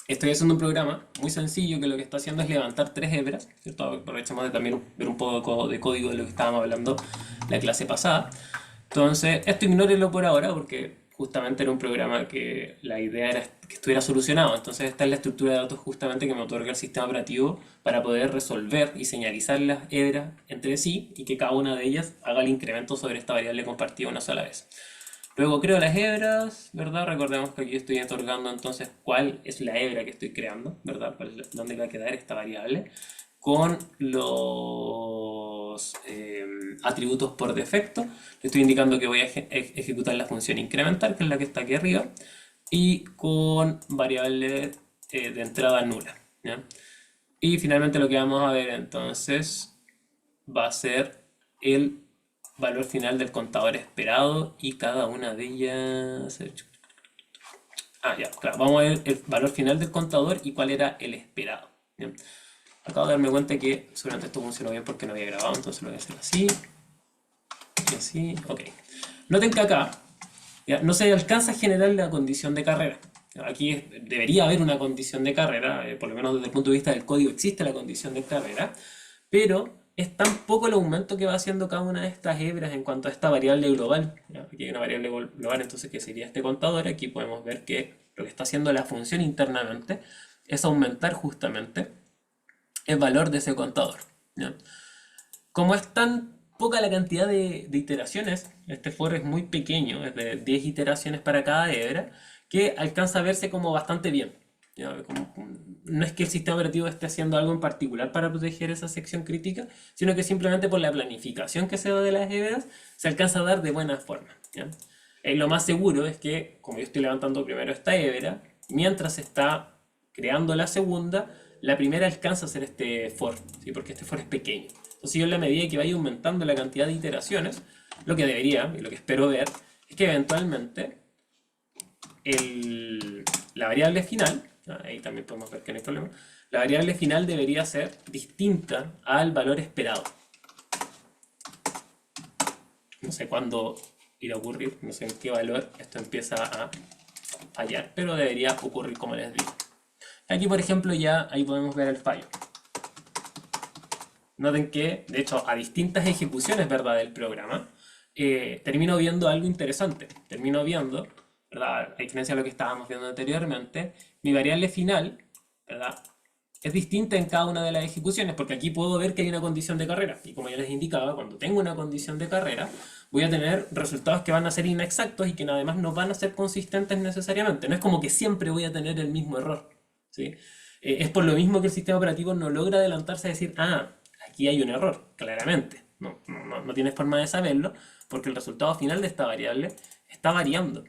Speaker 1: estoy haciendo un programa muy sencillo que lo que está haciendo es levantar 3 hebras, ¿cierto? Aprovechamos de también ver un poco de código de lo que estábamos hablando la clase pasada. Entonces, esto ignórenlo por ahora porque justamente era un programa que la idea era que estuviera solucionado. Entonces, esta es la estructura de datos justamente que me otorga el sistema operativo para poder resolver y señalizar las hebras entre sí y que cada una de ellas haga el incremento sobre esta variable compartida una sola vez. Luego creo las hebras, ¿verdad? Recordemos que aquí estoy otorgando entonces cuál es la hebra que estoy creando, ¿verdad? ¿Dónde va a quedar esta variable? Con los atributos por defecto. Le estoy indicando que voy a ejecutar la función incrementar, que es la que está aquí arriba, y con variable de entrada nula, ¿ya? Y finalmente lo que vamos a ver entonces va a ser el valor final del contador esperado y cada una de ellas... Ah, ya, claro. Vamos a ver el valor final del contador y cuál era el esperado. Bien. Acabo de darme cuenta que seguramente esto funcionó bien porque no había grabado, entonces lo voy a hacer así y así. Ok. Noten que acá ya, no se alcanza a generar la condición de carrera. Aquí debería haber una condición de carrera, por lo menos desde el punto de vista del código existe la condición de carrera, pero es tan poco el aumento que va haciendo cada una de estas hebras en cuanto a esta variable global. ¿Ya? Aquí hay una variable global, entonces que sería este contador. Aquí podemos ver que lo que está haciendo la función internamente es aumentar justamente el valor de ese contador. ¿Ya? Como es tan poca la cantidad de iteraciones, este for es muy pequeño, es de 10 iteraciones para cada hebra, que alcanza a verse como bastante bien. ¿Ya? No es que el sistema operativo esté haciendo algo en particular para proteger esa sección crítica, sino que simplemente por la planificación que se da de las hebras, se alcanza a dar de buena forma. ¿Ya? Lo más seguro es que, como yo estoy levantando primero esta hebra, mientras se está creando la segunda, la primera alcanza a hacer este for, ¿sí? Porque este for es pequeño. Entonces yo en la medida que vaya aumentando la cantidad de iteraciones, lo que debería, y lo que espero ver, es que eventualmente la variable final, ahí también podemos ver que no hay problema, la variable final debería ser distinta al valor esperado. No sé cuándo irá a ocurrir, no sé en qué valor esto empieza a fallar, pero debería ocurrir como les digo. Aquí por ejemplo ya ahí podemos ver el fallo. Noten que, de hecho, a distintas ejecuciones, ¿verdad?, del programa, termino viendo algo interesante. Termino viendo, ¿verdad?, a diferencia de lo que estábamos viendo anteriormente, mi variable final, ¿verdad?, es distinta en cada una de las ejecuciones, porque aquí puedo ver que hay una condición de carrera. Y como ya les indicaba, cuando tengo una condición de carrera, voy a tener resultados que van a ser inexactos y que además no van a ser consistentes necesariamente. No es como que siempre voy a tener el mismo error, ¿sí? Es por lo mismo que el sistema operativo no logra adelantarse a decir, ah, aquí hay un error, claramente. No tienes forma de saberlo, porque el resultado final de esta variable está variando.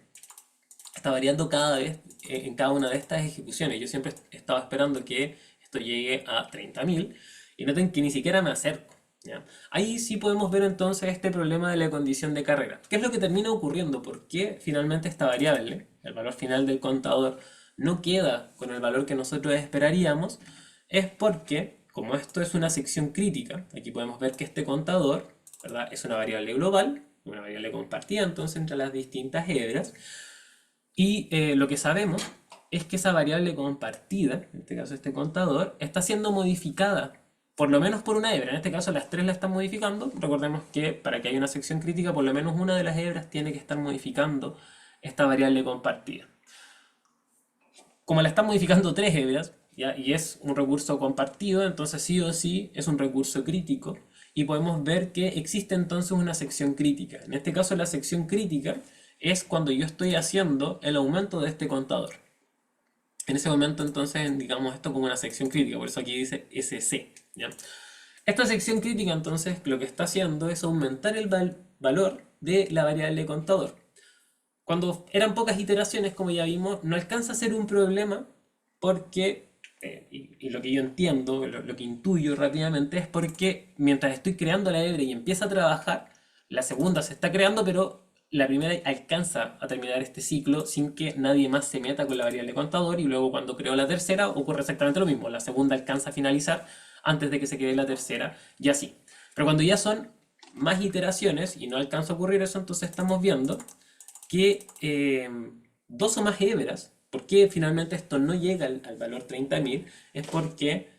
Speaker 1: Está variando cada vez en cada una de estas ejecuciones. Yo siempre estaba esperando que esto llegue a 30.000 y noten que ni siquiera me acerco. ¿Ya? Ahí sí podemos ver entonces este problema de la condición de carrera. ¿Qué es lo que termina ocurriendo? ¿Por qué finalmente esta variable, el valor final del contador, no queda con el valor que nosotros esperaríamos? Es porque, como esto es una sección crítica, aquí podemos ver que este contador, ¿verdad?, es una variable global, una variable compartida entonces entre las distintas hebras, y lo que sabemos es que esa variable compartida, en este caso este contador, está siendo modificada, por lo menos por una hebra. En este caso las tres la están modificando. Recordemos que para que haya una sección crítica, por lo menos una de las hebras tiene que estar modificando esta variable compartida. Como la están modificando tres hebras, ¿ya?, y es un recurso compartido, entonces sí o sí es un recurso crítico. Y podemos ver que existe entonces una sección crítica. En este caso la sección crítica es cuando yo estoy haciendo el aumento de este contador. En ese momento entonces indicamos esto como una sección crítica, por eso aquí dice SC. ¿Ya? Esta sección crítica entonces lo que está haciendo es aumentar el valor de la variable contador. Cuando eran pocas iteraciones, como ya vimos, no alcanza a ser un problema porque, y lo que yo entiendo, lo que intuyo rápidamente, es porque mientras estoy creando la hebra y empieza a trabajar, la segunda se está creando, pero la primera alcanza a terminar este ciclo sin que nadie más se meta con la variable contador, y luego cuando creo la tercera ocurre exactamente lo mismo. La segunda alcanza a finalizar antes de que se quede la tercera, y así. Pero cuando ya son más iteraciones y no alcanza a ocurrir eso, entonces estamos viendo que dos o más hebras, ¿por qué finalmente esto no llega al valor 30.000? Es porque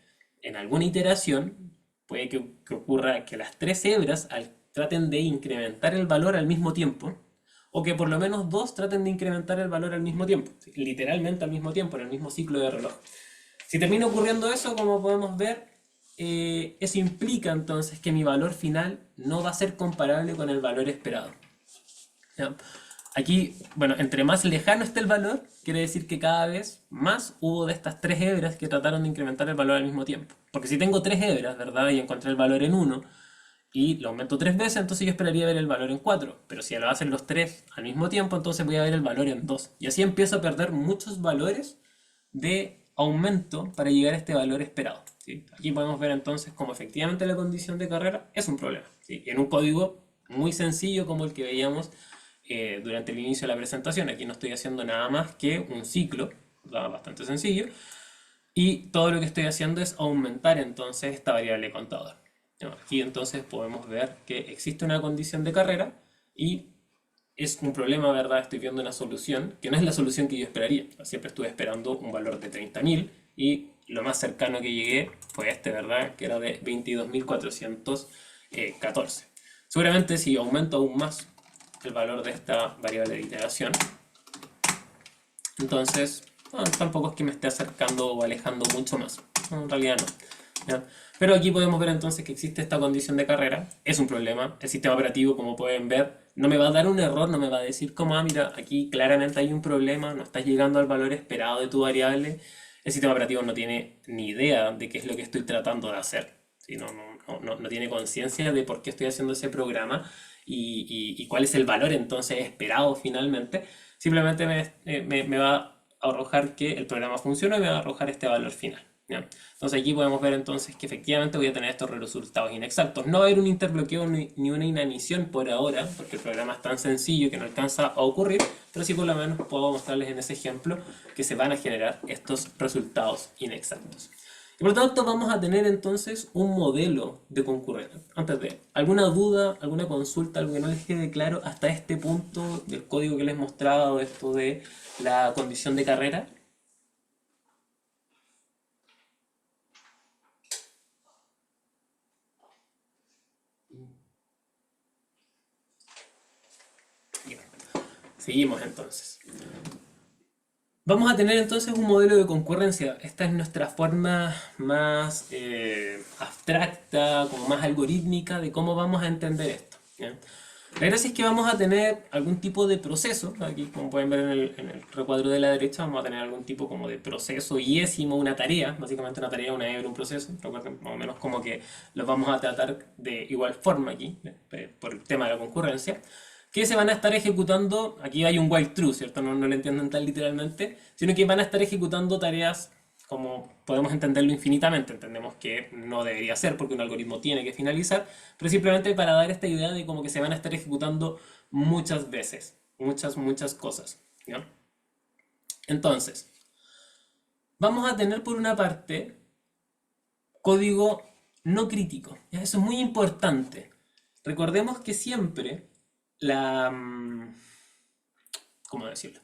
Speaker 1: en alguna iteración puede que ocurra que las tres hebras traten de incrementar el valor al mismo tiempo, o que por lo menos dos traten de incrementar el valor al mismo tiempo, literalmente al mismo tiempo, en el mismo ciclo de reloj. Si termina ocurriendo eso, como podemos ver, eso implica entonces que mi valor final no va a ser comparable con el valor esperado. ¿Ya? Aquí, bueno, entre más lejano esté el valor, quiere decir que cada vez más hubo de estas tres hebras que trataron de incrementar el valor al mismo tiempo. Porque si tengo tres hebras, ¿verdad?, y encontré el valor en 1 y lo aumento tres veces, entonces yo esperaría ver el valor en 4. Pero si lo hacen los tres al mismo tiempo, entonces voy a ver el valor en 2. Y así empiezo a perder muchos valores de aumento para llegar a este valor esperado, ¿sí? Aquí podemos ver entonces cómo efectivamente la condición de carrera es un problema, ¿sí? En un código muy sencillo como el que veíamos durante el inicio de la presentación. Aquí no estoy haciendo nada más que un ciclo, ¿verdad? Bastante sencillo. Y todo lo que estoy haciendo es aumentar entonces esta variable contador. ¿No? Aquí entonces podemos ver que existe una condición de carrera y es un problema, ¿verdad? Estoy viendo una solución que no es la solución que yo esperaría. Siempre estuve esperando un valor de 30.000 y lo más cercano que llegué fue este, ¿verdad? Que era de 22.414. Seguramente si aumento aún más el valor de esta variable de iteración, entonces tampoco es que me esté acercando o alejando mucho más. No, en realidad no. ¿Ya? Pero aquí podemos ver entonces que existe esta condición de carrera. Es un problema. El sistema operativo, como pueden ver, no me va a dar un error, no me va a decir como, ah, mira, aquí claramente hay un problema, no estás llegando al valor esperado de tu variable. El sistema operativo no tiene ni idea de qué es lo que estoy tratando de hacer. ¿Sí? No tiene conciencia de por qué estoy haciendo ese programa y cuál es el valor entonces esperado finalmente. Simplemente me va a arrojar que el programa funciona y me va a arrojar este valor final. ¿Ya? Entonces aquí podemos ver entonces que efectivamente voy a tener estos resultados inexactos. No va a haber un interbloqueo ni una inanición por ahora, porque el programa es tan sencillo que no alcanza a ocurrir, pero sí por lo menos puedo mostrarles en ese ejemplo que se van a generar estos resultados inexactos. Y por lo tanto vamos a tener entonces un modelo de concurrencia. Antes de, ¿alguna duda, alguna consulta, algo que no les quede claro hasta este punto del código que les he mostrado, esto de la condición de carrera? Bien. Seguimos entonces. Vamos a tener entonces un modelo de concurrencia. Esta es nuestra forma más abstracta, como más algorítmica de cómo vamos a entender esto. ¿Ya? La gracia es que vamos a tener algún tipo de proceso. Aquí, como pueden ver en el recuadro de la derecha, vamos a tener algún tipo como de proceso yésimo, una tarea, básicamente una tarea, una hebra, un proceso. Recuerden, más o menos como que los vamos a tratar de igual forma aquí, por el tema de la concurrencia que se van a estar ejecutando, aquí hay un while true, ¿cierto? No lo entiendan tan literalmente, sino que van a estar ejecutando tareas como podemos entenderlo infinitamente, entendemos que no debería ser porque un algoritmo tiene que finalizar, pero simplemente para dar esta idea de como que se van a estar ejecutando muchas veces, muchas cosas, ¿ya? Entonces, vamos a tener por una parte código no crítico, ¿ya? Eso es muy importante. Recordemos que siempre la... ¿cómo decirlo?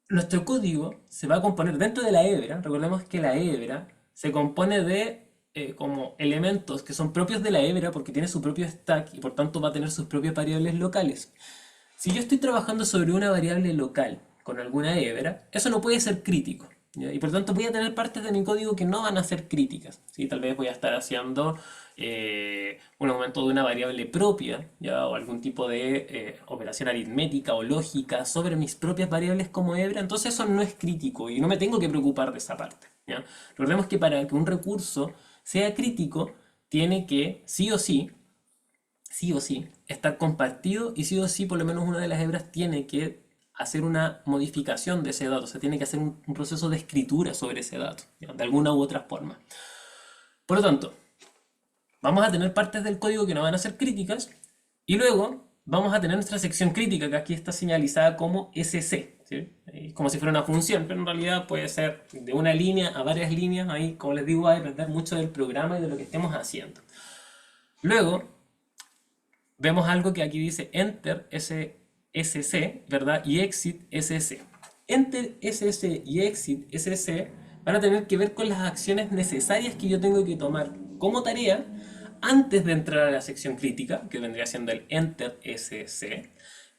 Speaker 1: Nuestro código se va a componer dentro de la hebra. Recordemos que la hebra se compone de como elementos que son propios de la hebra porque tiene su propio stack y por tanto va a tener sus propias variables locales. Si yo estoy trabajando sobre una variable local con alguna hebra, eso no puede ser crítico. ¿Ya? Y por tanto voy a tener partes de mi código que no van a ser críticas. ¿Sí? Tal vez voy a estar haciendo un aumento de una variable propia, ¿ya? O algún tipo de operación aritmética o lógica sobre mis propias variables como hebra. Entonces eso no es crítico y no me tengo que preocupar de esa parte. ¿Ya? Recordemos que para que un recurso sea crítico, tiene que, sí o sí, estar compartido y sí o sí, por lo menos una de las hebras tiene que hacer una modificación de ese dato, o sea, tiene que hacer un proceso de escritura sobre ese dato, ¿ya? De alguna u otra forma. Por lo tanto, vamos a tener partes del código que no van a ser críticas y luego vamos a tener nuestra sección crítica, que aquí está señalizada como SC, ¿sí? Como si fuera una función, pero en realidad puede ser de una línea a varias líneas, ahí como les digo va a depender mucho del programa y de lo que estemos haciendo. Luego, vemos algo que aquí dice enter SC, ¿verdad? Y exit SC. Enter SC y exit SC van a tener que ver con las acciones necesarias que yo tengo que tomar como tarea antes de entrar a la sección crítica, que vendría siendo el enter SC,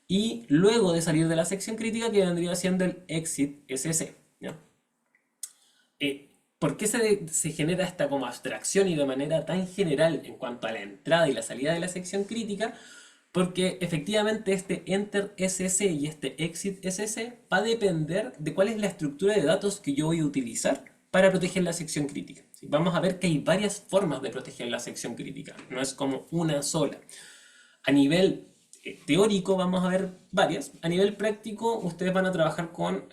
Speaker 1: y luego de salir de la sección crítica, que vendría siendo el exit SC. ¿Ya? ¿Por qué se genera esta como abstracción y de manera tan general en cuanto a la entrada y la salida de la sección crítica? Porque efectivamente este enter SC y este exit SC va a depender de cuál es la estructura de datos que yo voy a utilizar para proteger la sección crítica. ¿Sí? Vamos a ver que hay varias formas de proteger la sección crítica, no es como una sola. A nivel teórico vamos a ver varias, a nivel práctico ustedes van a trabajar con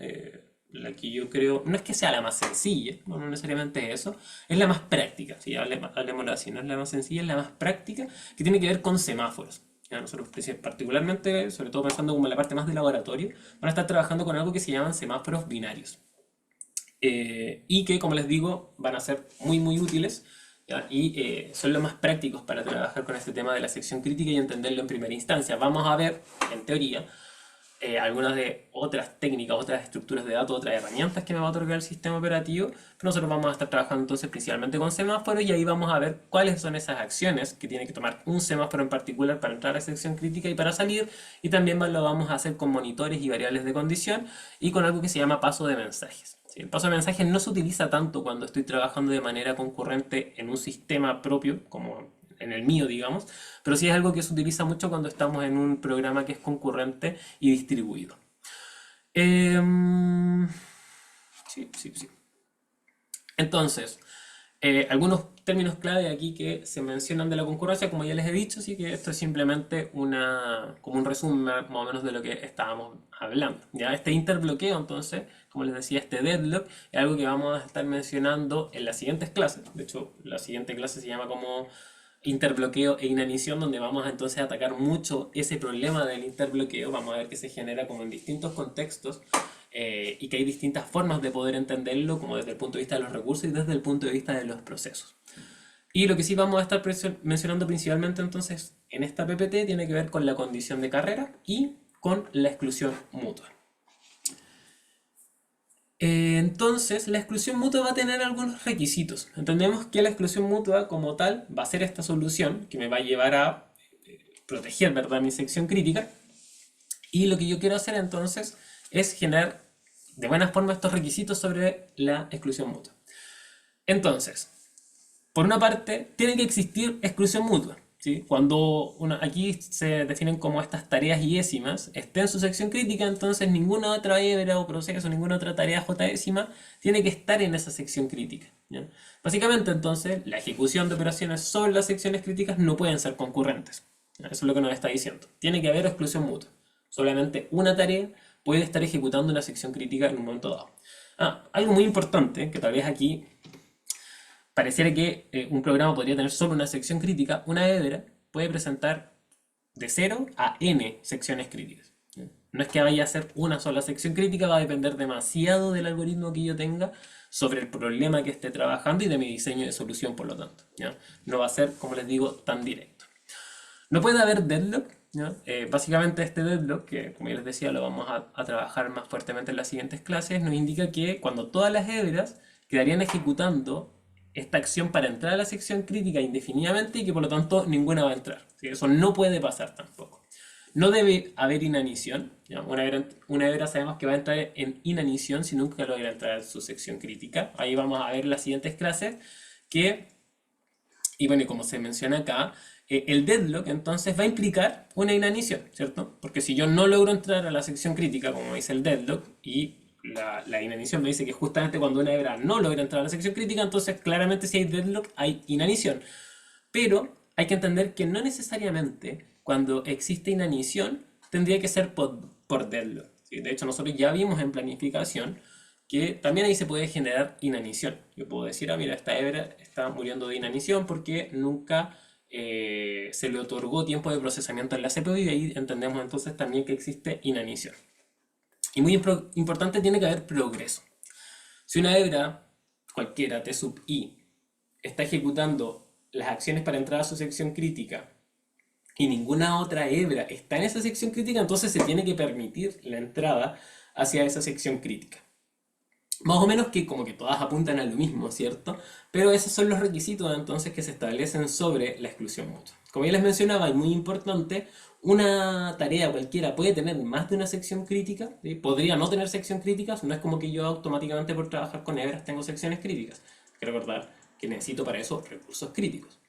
Speaker 1: la que yo creo, no es que sea la más sencilla, no necesariamente eso, es la más práctica, si hablemoslo así, no es la más sencilla, es la más práctica, que tiene que ver con semáforos. Ya, nosotros particularmente, sobre todo pensando como en la parte más de laboratorio, van a estar trabajando con algo que se llaman semáforos binarios. Y que, como les digo, van a ser muy útiles, ¿ya? Y son los más prácticos para trabajar con este tema de la sección crítica y entenderlo en primera instancia. Vamos a ver, en teoría, algunas de otras técnicas, otras estructuras de datos, otras herramientas que me va a otorgar el sistema operativo, pero nosotros vamos a estar trabajando entonces principalmente con semáforos y ahí vamos a ver cuáles son esas acciones que tiene que tomar un semáforo en particular para entrar a la sección crítica y para salir, y también lo vamos a hacer con monitores y variables de condición y con algo que se llama paso de mensajes. ¿Sí? El paso de mensajes no se utiliza tanto cuando estoy trabajando de manera concurrente en un sistema propio, como en el mío, digamos, pero sí es algo que se utiliza mucho cuando estamos en un programa que es concurrente y distribuido. Sí. Entonces, algunos términos clave aquí que se mencionan de la concurrencia, como ya les he dicho, sí que esto es simplemente como un resumen más o menos de lo que estábamos hablando. Ya este interbloqueo, entonces, como les decía, este deadlock, es algo que vamos a estar mencionando en las siguientes clases. De hecho, la siguiente clase se llama como interbloqueo e inanición, donde vamos a entonces a atacar mucho ese problema del interbloqueo. Vamos a ver que se genera como en distintos contextos y que hay distintas formas de poder entenderlo, como desde el punto de vista de los recursos y desde el punto de vista de los procesos. Y lo que sí vamos a estar mencionando principalmente entonces en esta PPT tiene que ver con la condición de carrera y con la exclusión mutua. Entonces, la exclusión mutua va a tener algunos requisitos. Entendemos que la exclusión mutua como tal va a ser esta solución que me va a llevar a proteger, ¿verdad?, mi sección crítica. Y lo que yo quiero hacer entonces es generar de buena forma estos requisitos sobre la exclusión mutua. Entonces, por una parte, tiene que existir exclusión mutua. ¿Sí? Cuando aquí se definen como estas tareas iésimas, esté en su sección crítica, entonces ninguna otra hebra o proceso, ninguna otra tarea j-ésima tiene que estar en esa sección crítica. ¿Ya? Básicamente, entonces, la ejecución de operaciones sobre las secciones críticas no pueden ser concurrentes. ¿Ya? Eso es lo que nos está diciendo. Tiene que haber exclusión mutua. Solamente una tarea puede estar ejecutando una sección crítica en un momento dado. Algo muy importante, que tal vez aquí pareciera que un programa podría tener solo una sección crítica, una hebra puede presentar de 0 a n secciones críticas. No es que vaya a ser una sola sección crítica, va a depender demasiado del algoritmo que yo tenga sobre el problema que esté trabajando y de mi diseño de solución, por lo tanto. ¿Ya? No va a ser, como les digo, tan directo. No puede haber deadlock. ¿Ya? Básicamente este deadlock, que como ya les decía lo vamos a trabajar más fuertemente en las siguientes clases, nos indica que cuando todas las hebras quedarían ejecutando esta acción para entrar a la sección crítica indefinidamente y que por lo tanto ninguna va a entrar. ¿Sí? Eso no puede pasar tampoco. No debe haber inanición. ¿Ya? Una hebra sabemos que va a entrar en inanición si nunca logra entrar a su sección crítica. Ahí vamos a ver en las siguientes clases que, y bueno, y como se menciona acá, el deadlock entonces va a implicar una inanición, ¿cierto? Porque si yo no logro entrar a la sección crítica, como dice el deadlock, y la inanición me dice que justamente cuando una hebra no logra entrar a la sección crítica, entonces claramente si hay deadlock hay inanición. Pero hay que entender que no necesariamente cuando existe inanición tendría que ser por deadlock. ¿Sí? De hecho, nosotros ya vimos en planificación que también ahí se puede generar inanición. Yo puedo decir, mira, esta hebra está muriendo de inanición porque nunca se le otorgó tiempo de procesamiento en la CPU y ahí entendemos entonces también que existe inanición. Y muy importante, tiene que haber progreso. Si una hebra, cualquiera, T sub i, está ejecutando las acciones para entrar a su sección crítica y ninguna otra hebra está en esa sección crítica, entonces se tiene que permitir la entrada hacia esa sección crítica. Más o menos que como que todas apuntan a lo mismo, ¿cierto? Pero esos son los requisitos entonces que se establecen sobre la exclusión mutua. Como ya les mencionaba, y muy importante, una tarea cualquiera puede tener más de una sección crítica, ¿sí? Podría no tener sección crítica, no es como que yo automáticamente por trabajar con hebras tengo secciones críticas. Hay que recordar que necesito para eso recursos críticos.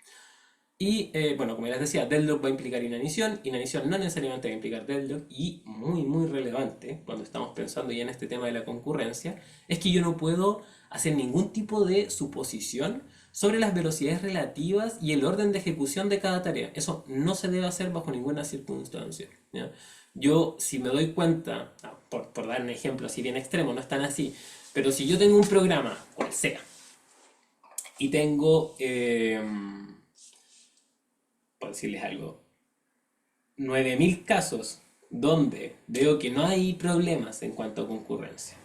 Speaker 1: Y bueno, como ya les decía, deadlock va a implicar inanición no necesariamente va a implicar deadlock, y muy relevante cuando estamos pensando ya en este tema de la concurrencia, es que yo no puedo hacer ningún tipo de suposición sobre las velocidades relativas y el orden de ejecución de cada tarea. Eso no se debe hacer bajo ninguna circunstancia. ¿Ya? yo si me doy cuenta, por dar un ejemplo así bien extremo, no es tan así, pero si yo tengo un programa, cual sea, y tengo, por decirles algo, 9.000 casos donde veo que no hay problemas en cuanto a concurrencia,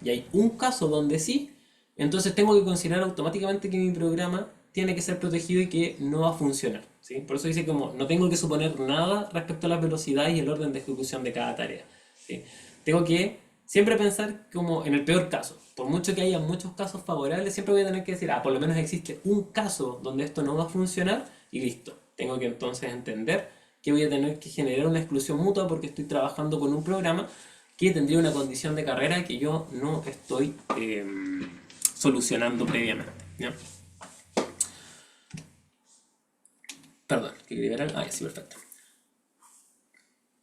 Speaker 1: y hay un caso donde sí, entonces tengo que considerar automáticamente que mi programa tiene que ser protegido y que no va a funcionar, ¿sí? Por eso dice como no tengo que suponer nada respecto a la velocidad y el orden de ejecución de cada tarea, ¿sí? Tengo que siempre pensar como en el peor caso. Por mucho que haya muchos casos favorables, siempre voy a tener que decir, por lo menos existe un caso donde esto no va a funcionar y listo. Tengo que entonces entender que voy a tener que generar una exclusión mutua porque estoy trabajando con un programa que tendría una condición de carrera que yo no estoy solucionando previamente, ¿ya? Perdón, que quería ver algo. Ah, ya, sí, perfecto.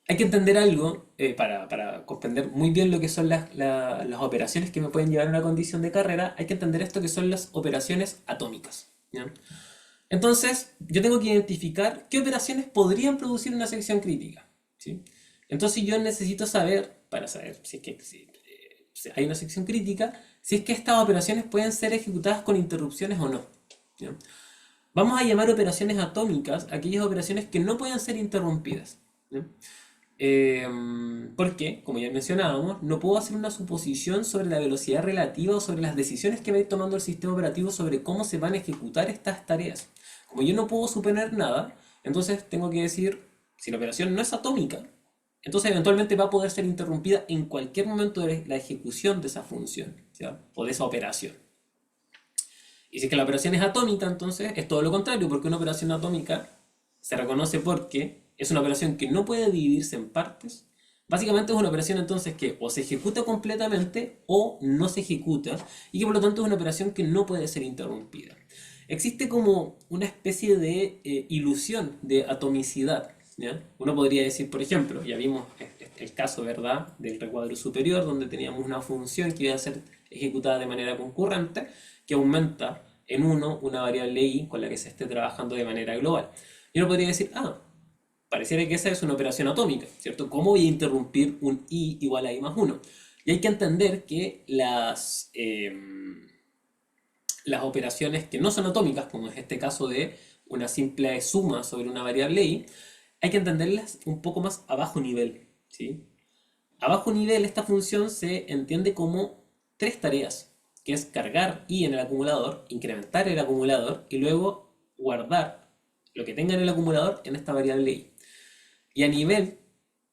Speaker 1: Hay que entender algo para comprender muy bien lo que son las operaciones que me pueden llevar a una condición de carrera. Hay que entender esto que son las operaciones atómicas, ¿ya? Entonces, yo tengo que identificar qué operaciones podrían producir una sección crítica, ¿sí? Entonces, yo necesito saber, para saber si hay una sección crítica, si es que estas operaciones pueden ser ejecutadas con interrupciones o no, ¿ya? Vamos a llamar operaciones atómicas aquellas operaciones que no pueden ser interrumpidas, ¿ya? Porque, como ya mencionábamos, no puedo hacer una suposición sobre la velocidad relativa o sobre las decisiones que va a ir tomando el sistema operativo sobre cómo se van a ejecutar estas tareas. Como yo no puedo suponer nada, entonces tengo que decir, si la operación no es atómica, entonces eventualmente va a poder ser interrumpida en cualquier momento de la ejecución de esa función, ¿ya? O de esa operación. Y si es que la operación es atómica, entonces es todo lo contrario, porque una operación atómica se reconoce porque es una operación que no puede dividirse en partes. Básicamente es una operación entonces que o se ejecuta completamente o no se ejecuta y que por lo tanto es una operación que no puede ser interrumpida. Existe como una especie de ilusión de atomicidad, ¿ya? Uno podría decir, por ejemplo, ya vimos el caso, ¿verdad?, del recuadro superior, donde teníamos una función que iba a ser ejecutada de manera concurrente, que aumenta en uno una variable i con la que se esté trabajando de manera global. Y uno podría decir, pareciera que esa es una operación atómica, ¿cierto? ¿Cómo voy a interrumpir un i igual a i más 1? Y hay que entender que las operaciones que no son atómicas, como es este caso de una simple suma sobre una variable i, hay que entenderlas un poco más a bajo nivel, ¿sí? A bajo nivel esta función se entiende como tres tareas, que es cargar i en el acumulador, incrementar el acumulador y luego guardar lo que tenga en el acumulador en esta variable i. Y a nivel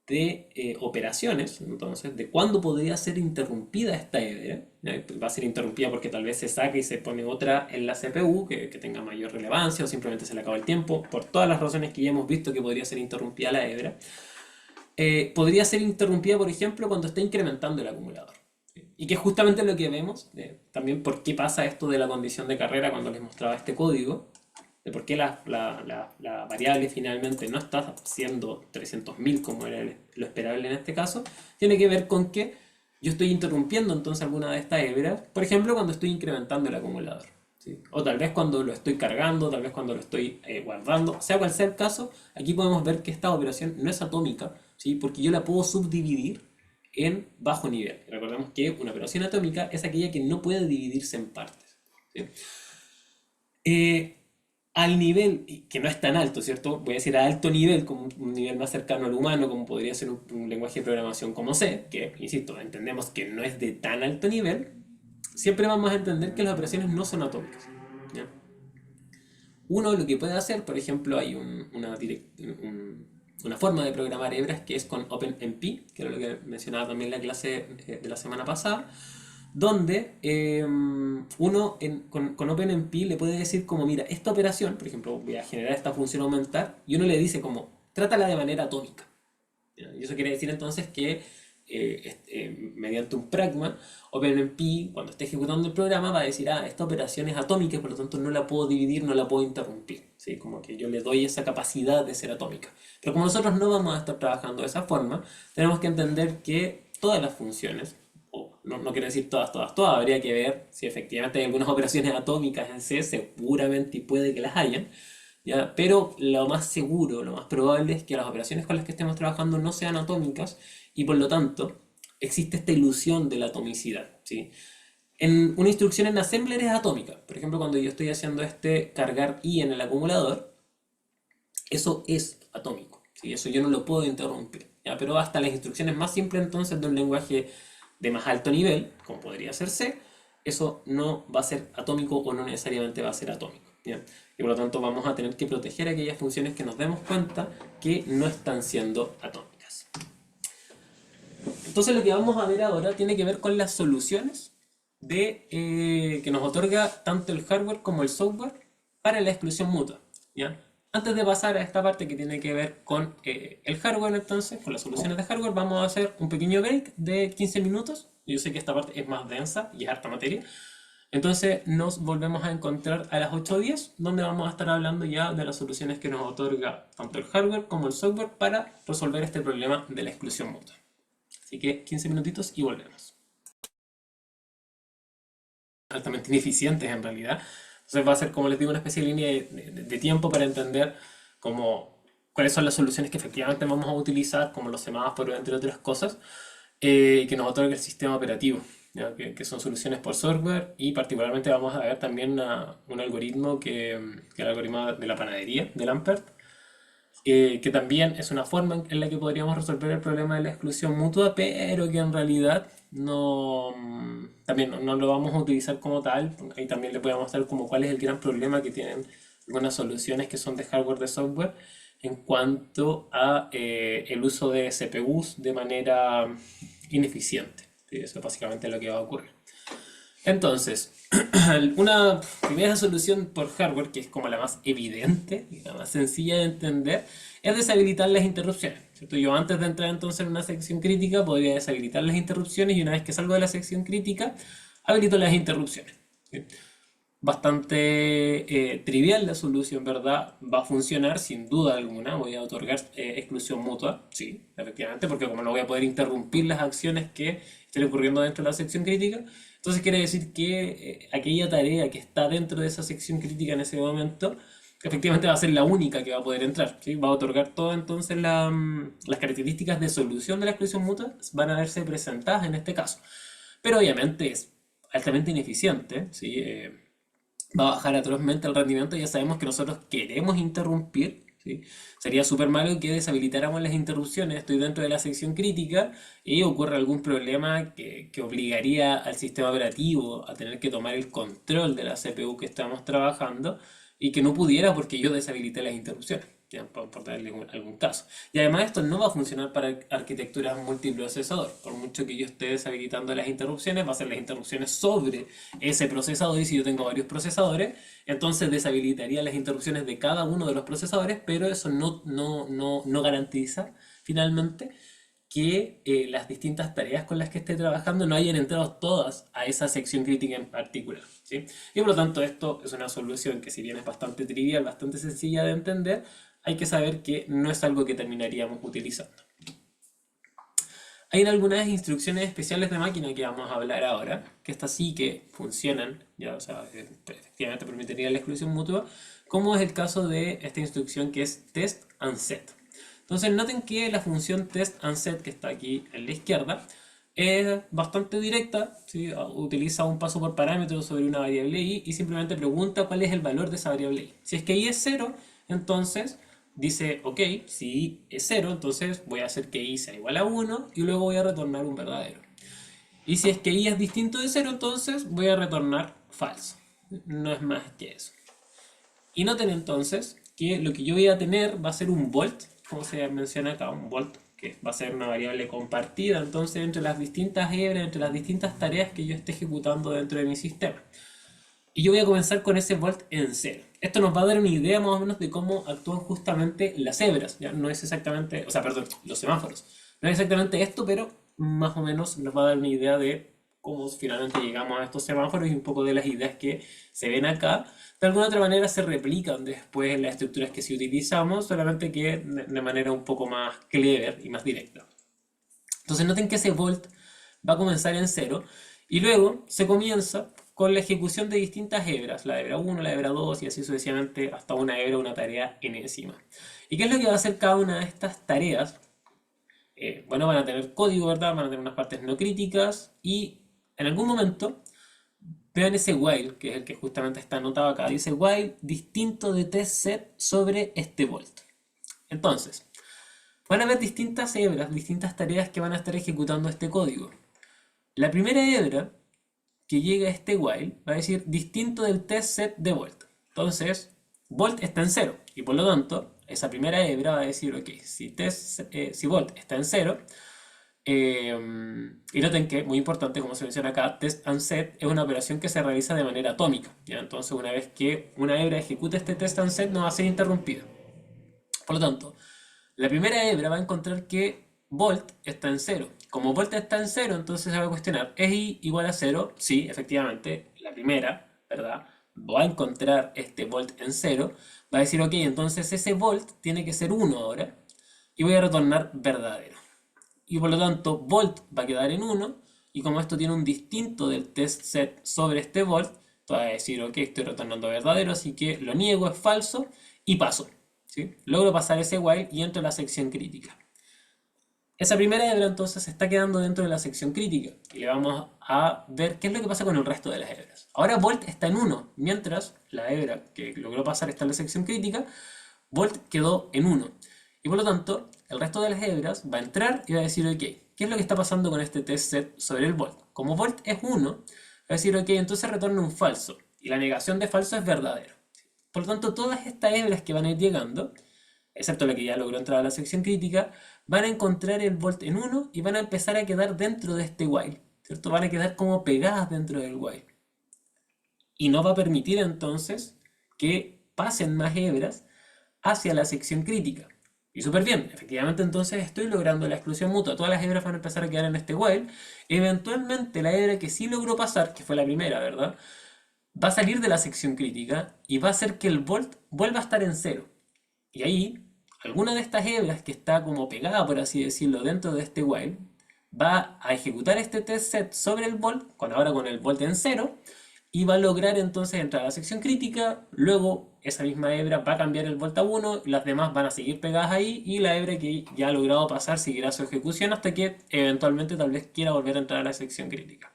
Speaker 1: de operaciones, entonces, de cuándo podría ser interrumpida esta hebra. Va a ser interrumpida porque tal vez se saque y se pone otra en la CPU que tenga mayor relevancia o simplemente se le acaba el tiempo, por todas las razones que ya hemos visto que podría ser interrumpida la hebra. Podría ser interrumpida, por ejemplo, cuando está incrementando el acumulador. ¿Sí? Y que es justamente lo que vemos, también por qué pasa esto de la condición de carrera cuando les mostraba este código, de por qué la variable finalmente no está siendo 300.000 como era lo esperable en este caso, tiene que ver con que yo estoy interrumpiendo entonces alguna de estas hebras, por ejemplo cuando estoy incrementando el acumulador, ¿sí? O tal vez cuando lo estoy cargando, tal vez cuando lo estoy guardando, sea cual sea el caso, aquí podemos ver que esta operación no es atómica, ¿sí? Porque yo la puedo subdividir en bajo nivel. Recordemos que una operación atómica es aquella que no puede dividirse en partes, ¿sí? Eh, Al nivel, que no es tan alto, ¿cierto? Voy a decir a alto nivel, como un nivel más cercano al humano, como podría ser un lenguaje de programación como C, que, insisto, entendemos que no es de tan alto nivel, siempre vamos a entender que las operaciones no son atómicas, ¿ya? Uno lo que puede hacer, por ejemplo, hay una forma de programar hebras que es con OpenMP, que era lo que mencionaba también en la clase de la semana pasada, donde uno con OpenMP le puede decir como, mira, esta operación, por ejemplo, voy a generar esta función aumentar, y uno le dice como, trátala de manera atómica. ¿Ya? Y eso quiere decir entonces que mediante un pragma, OpenMP, cuando esté ejecutando el programa, va a decir, esta operación es atómica y por lo tanto no la puedo dividir, no la puedo interrumpir, ¿sí? Como que yo le doy esa capacidad de ser atómica. Pero como nosotros no vamos a estar trabajando de esa forma, tenemos que entender que todas las funciones, no quiero decir todas, habría que ver si efectivamente hay algunas operaciones atómicas en C, seguramente y puede que las hayan, ¿ya? Pero lo más seguro, lo más probable es que las operaciones con las que estemos trabajando no sean atómicas y por lo tanto existe esta ilusión de la atomicidad, ¿sí? Una instrucción en assembler es atómica. Por ejemplo, cuando yo estoy haciendo este cargar i en el acumulador, eso es atómico, ¿sí? Eso yo no lo puedo interrumpir, ¿ya? Pero hasta las instrucciones más simples entonces de un lenguaje de más alto nivel, como podría ser C, eso no va a ser atómico o no necesariamente va a ser atómico, ¿ya? Y por lo tanto vamos a tener que proteger aquellas funciones que nos demos cuenta que no están siendo atómicas. Entonces lo que vamos a ver ahora tiene que ver con las soluciones que nos otorga tanto el hardware como el software para la exclusión mutua, ¿ya? Antes de pasar a esta parte que tiene que ver con el hardware, entonces, con las soluciones de hardware, vamos a hacer un pequeño break de 15 minutos. Yo sé que esta parte es más densa y es harta materia. Entonces nos volvemos a encontrar a las 8:10, donde vamos a estar hablando ya de las soluciones que nos otorga tanto el hardware como el software para resolver este problema de la exclusión mutua. Así que 15 minutitos y volvemos. Altamente ineficientes en realidad. Entonces va a ser, como les digo, una especie de línea de tiempo para entender cuáles son las soluciones que efectivamente vamos a utilizar, como los semáforos, entre otras cosas, que nos otorga el sistema operativo, ¿ya? Que son soluciones por software y particularmente vamos a ver también un algoritmo que es el algoritmo de la panadería, del Ampert, que también es una forma en la que podríamos resolver el problema de la exclusión mutua, pero que en realidad también no lo vamos a utilizar como tal. Ahí también le podemos mostrar como cuál es el gran problema que tienen algunas soluciones que son de hardware, de software, en cuanto a el uso de CPUs de manera ineficiente. ¿Sí? Eso es básicamente lo que va a ocurrir. Entonces, una primera solución por hardware, que es como la más evidente y la más sencilla de entender, es deshabilitar las interrupciones, ¿cierto? Yo antes de entrar entonces en una sección crítica podría deshabilitar las interrupciones y una vez que salgo de la sección crítica, habilito las interrupciones, ¿sí? Bastante trivial la solución, ¿verdad? Va a funcionar sin duda alguna. Voy a otorgar exclusión mutua, sí, efectivamente, porque como no voy a poder interrumpir las acciones que estén ocurriendo dentro de la sección crítica, entonces quiere decir que aquella tarea que está dentro de esa sección crítica en ese momento, efectivamente va a ser la única que va a poder entrar, ¿sí? Va a otorgar todas entonces las características de solución de la exclusión mutua, van a verse presentadas en este caso. Pero obviamente es altamente ineficiente, ¿sí? Va a bajar atrozmente el rendimiento. Ya sabemos que nosotros queremos interrumpir, ¿sí? Sería súper malo que deshabilitáramos las interrupciones. Estoy dentro de la sección crítica y ocurre algún problema que obligaría al sistema operativo a tener que tomar el control de la CPU que estamos trabajando y que no pudiera porque yo deshabilité las interrupciones, ya, por darle algún caso. Y además esto no va a funcionar para arquitecturas multiprocesador. Por mucho que yo esté deshabilitando las interrupciones, va a ser las interrupciones sobre ese procesador y si yo tengo varios procesadores, entonces deshabilitaría las interrupciones de cada uno de los procesadores, pero eso no garantiza finalmente que las distintas tareas con las que esté trabajando no hayan entrado todas a esa sección crítica en particular, ¿sí? Y por lo tanto esto es una solución que si bien es bastante trivial, bastante sencilla de entender, hay que saber que no es algo que terminaríamos utilizando. Hay algunas instrucciones especiales de máquina que vamos a hablar ahora, que estas sí que funcionan, ya, o sea, efectivamente permitiría la exclusión mutua, como es el caso de esta instrucción que es test and set. Entonces noten que la función test and set que está aquí en la izquierda es bastante directa, ¿sí? Utiliza un paso por parámetro sobre una variable i y simplemente pregunta cuál es el valor de esa variable i. Si es que i es 0, entonces dice, ok, si i es 0, entonces voy a hacer que i sea igual a 1 y luego voy a retornar un verdadero. Y si es que i es distinto de 0, entonces voy a retornar falso. No es más que eso. Y noten entonces que lo que yo voy a tener va a ser un volt, como se menciona acá, un volt, que va a ser una variable compartida entonces entre las distintas hebras, entre las distintas tareas que yo esté ejecutando dentro de mi sistema. Y yo voy a comenzar con ese volt en 0. Esto nos va a dar una idea más o menos de cómo actúan justamente las hebras. Ya no es exactamente, o sea, perdón, los semáforos. No es exactamente esto, pero más o menos nos va a dar una idea de cómo finalmente llegamos a estos semáforos y un poco de las ideas que se ven acá. De alguna otra manera se replican después en las estructuras que sí utilizamos, solamente que de manera un poco más clever y más directa. Entonces noten que ese volt va a comenzar en 0 y luego se comienza con la ejecución de distintas hebras, la hebra 1, la hebra 2 y así sucesivamente hasta una hebra, una tarea enésima. ¿Y qué es lo que va a hacer cada una de estas tareas? Bueno, van a tener código, ¿verdad? Van a tener unas partes no críticas y en algún momento vean ese while, que es el que justamente está anotado acá, dice while distinto de test set sobre este volt. Entonces, van a haber distintas hebras, distintas tareas que van a estar ejecutando este código. La primera hebra que llega a este while va a decir distinto del test set de volt. Entonces, volt está en 0 y por lo tanto, esa primera hebra va a decir, ok, si volt está en 0, y noten que, muy importante, como se menciona acá, test and set es una operación que se realiza de manera atómica, ¿ya? Entonces, una vez que una hebra ejecuta este test and set, no va a ser interrumpida. Por lo tanto, la primera hebra va a encontrar que volt está en 0. Como volt está en 0, entonces se va a cuestionar, ¿es i igual a 0? Sí, efectivamente, la primera, ¿verdad? Va a encontrar este volt en 0. Va a decir, ok, entonces ese volt tiene que ser 1 ahora. Y voy a retornar verdadero. Y por lo tanto, volt va a quedar en 1. Y como esto tiene un distinto del test set sobre este volt, va a decir, ok, estoy retornando verdadero, así que lo niego, es falso, y paso. ¿Sí? Logro pasar ese while y entro a la sección crítica. Esa primera hebra entonces está quedando dentro de la sección crítica y le vamos a ver qué es lo que pasa con el resto de las hebras. Ahora volt está en 1, mientras la hebra que logró pasar está en la sección crítica, volt quedó en 1. Y por lo tanto, el resto de las hebras va a entrar y va a decir, ok, ¿qué es lo que está pasando con este test set sobre el volt? Como volt es 1, va a decir, ok, entonces retorna un falso. Y la negación de falso es verdadero. Por lo tanto, todas estas hebras que van a ir llegando, excepto la que ya logró entrar a la sección crítica, van a encontrar el volt en 1 y van a empezar a quedar dentro de este while, ¿cierto? Van a quedar como pegadas dentro del while. Y no va a permitir entonces que pasen más hebras hacia la sección crítica. Y súper bien, efectivamente entonces estoy logrando la exclusión mutua. Todas las hebras van a empezar a quedar en este while. Eventualmente la hebra que sí logró pasar, que fue la primera, ¿verdad? Va a salir de la sección crítica y va a hacer que el volt vuelva a estar en 0. Y ahí, alguna de estas hebras que está como pegada, por así decirlo, dentro de este while, va a ejecutar este test set sobre el volt, ahora con el volt en 0, y va a lograr entonces entrar a la sección crítica. Luego esa misma hebra va a cambiar el volt a 1, las demás van a seguir pegadas ahí y la hebra que ya ha logrado pasar seguirá su ejecución hasta que eventualmente tal vez quiera volver a entrar a la sección crítica.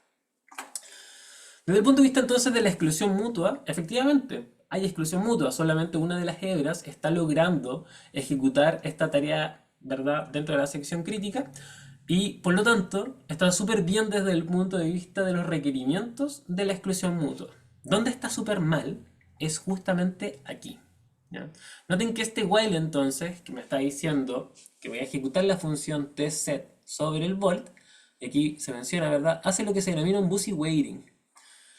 Speaker 1: Desde el punto de vista entonces de la exclusión mutua, efectivamente hay exclusión mutua, solamente una de las hebras está logrando ejecutar esta tarea, ¿verdad?, dentro de la sección crítica y por lo tanto está súper bien desde el punto de vista de los requerimientos de la exclusión mutua. Donde está súper mal es justamente aquí, ¿ya? Noten que este while entonces, que me está diciendo que voy a ejecutar la función tset sobre el volt, y aquí se menciona, ¿verdad?, hace lo que se denomina un busy waiting.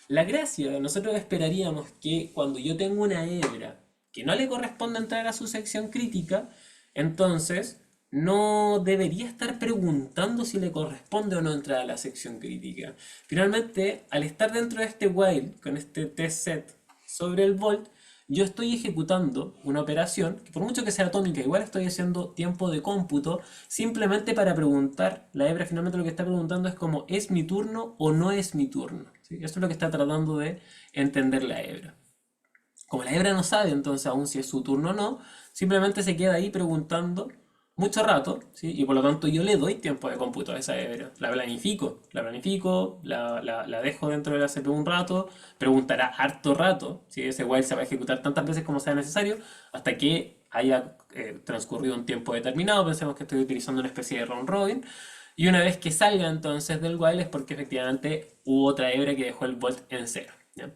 Speaker 1: La gracia, nosotros esperaríamos que cuando yo tengo una hebra que no le corresponde entrar a su sección crítica, entonces no debería estar preguntando si le corresponde o no entrar a la sección crítica. Finalmente, al estar dentro de este while, con este test set sobre el volt, yo estoy ejecutando una operación que por mucho que sea atómica, igual estoy haciendo tiempo de cómputo simplemente para preguntar. La hebra finalmente lo que está preguntando es como ¿es mi turno o no es mi turno? ¿Sí? Eso es lo que está tratando de entender la hebra. Como la hebra no sabe entonces aún si es su turno o no, simplemente se queda ahí preguntando mucho rato, ¿sí? Y por lo tanto yo le doy tiempo de cómputo a esa hebra. La dejo dentro de la CPU un rato, preguntará harto rato, ¿sí? Ese while se va a ejecutar tantas veces como sea necesario hasta que haya transcurrido un tiempo determinado. Pensemos que estoy utilizando una especie de round robin. Y una vez que salga entonces del while es porque efectivamente hubo otra hebra que dejó el volt en 0, ¿ya?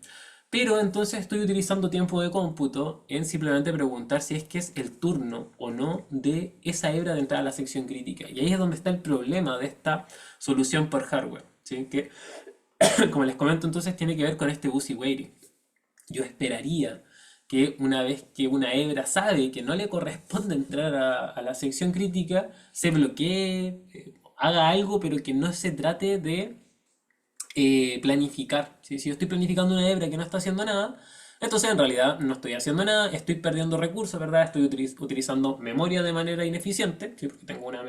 Speaker 1: Pero entonces estoy utilizando tiempo de cómputo en simplemente preguntar si es que es el turno o no de esa hebra de entrar a la sección crítica. Y ahí es donde está el problema de esta solución por hardware, ¿sí? Que, como les comento, entonces tiene que ver con este busy waiting. Yo esperaría que una vez que una hebra sabe que no le corresponde entrar a la sección crítica, se bloquee, haga algo, pero que no se trate de planificar. ¿Sí? Si yo estoy planificando una hebra que no está haciendo nada, entonces en realidad no estoy haciendo nada, estoy perdiendo recursos, ¿verdad? Estoy utilizando memoria de manera ineficiente, ¿sí? Porque tengo una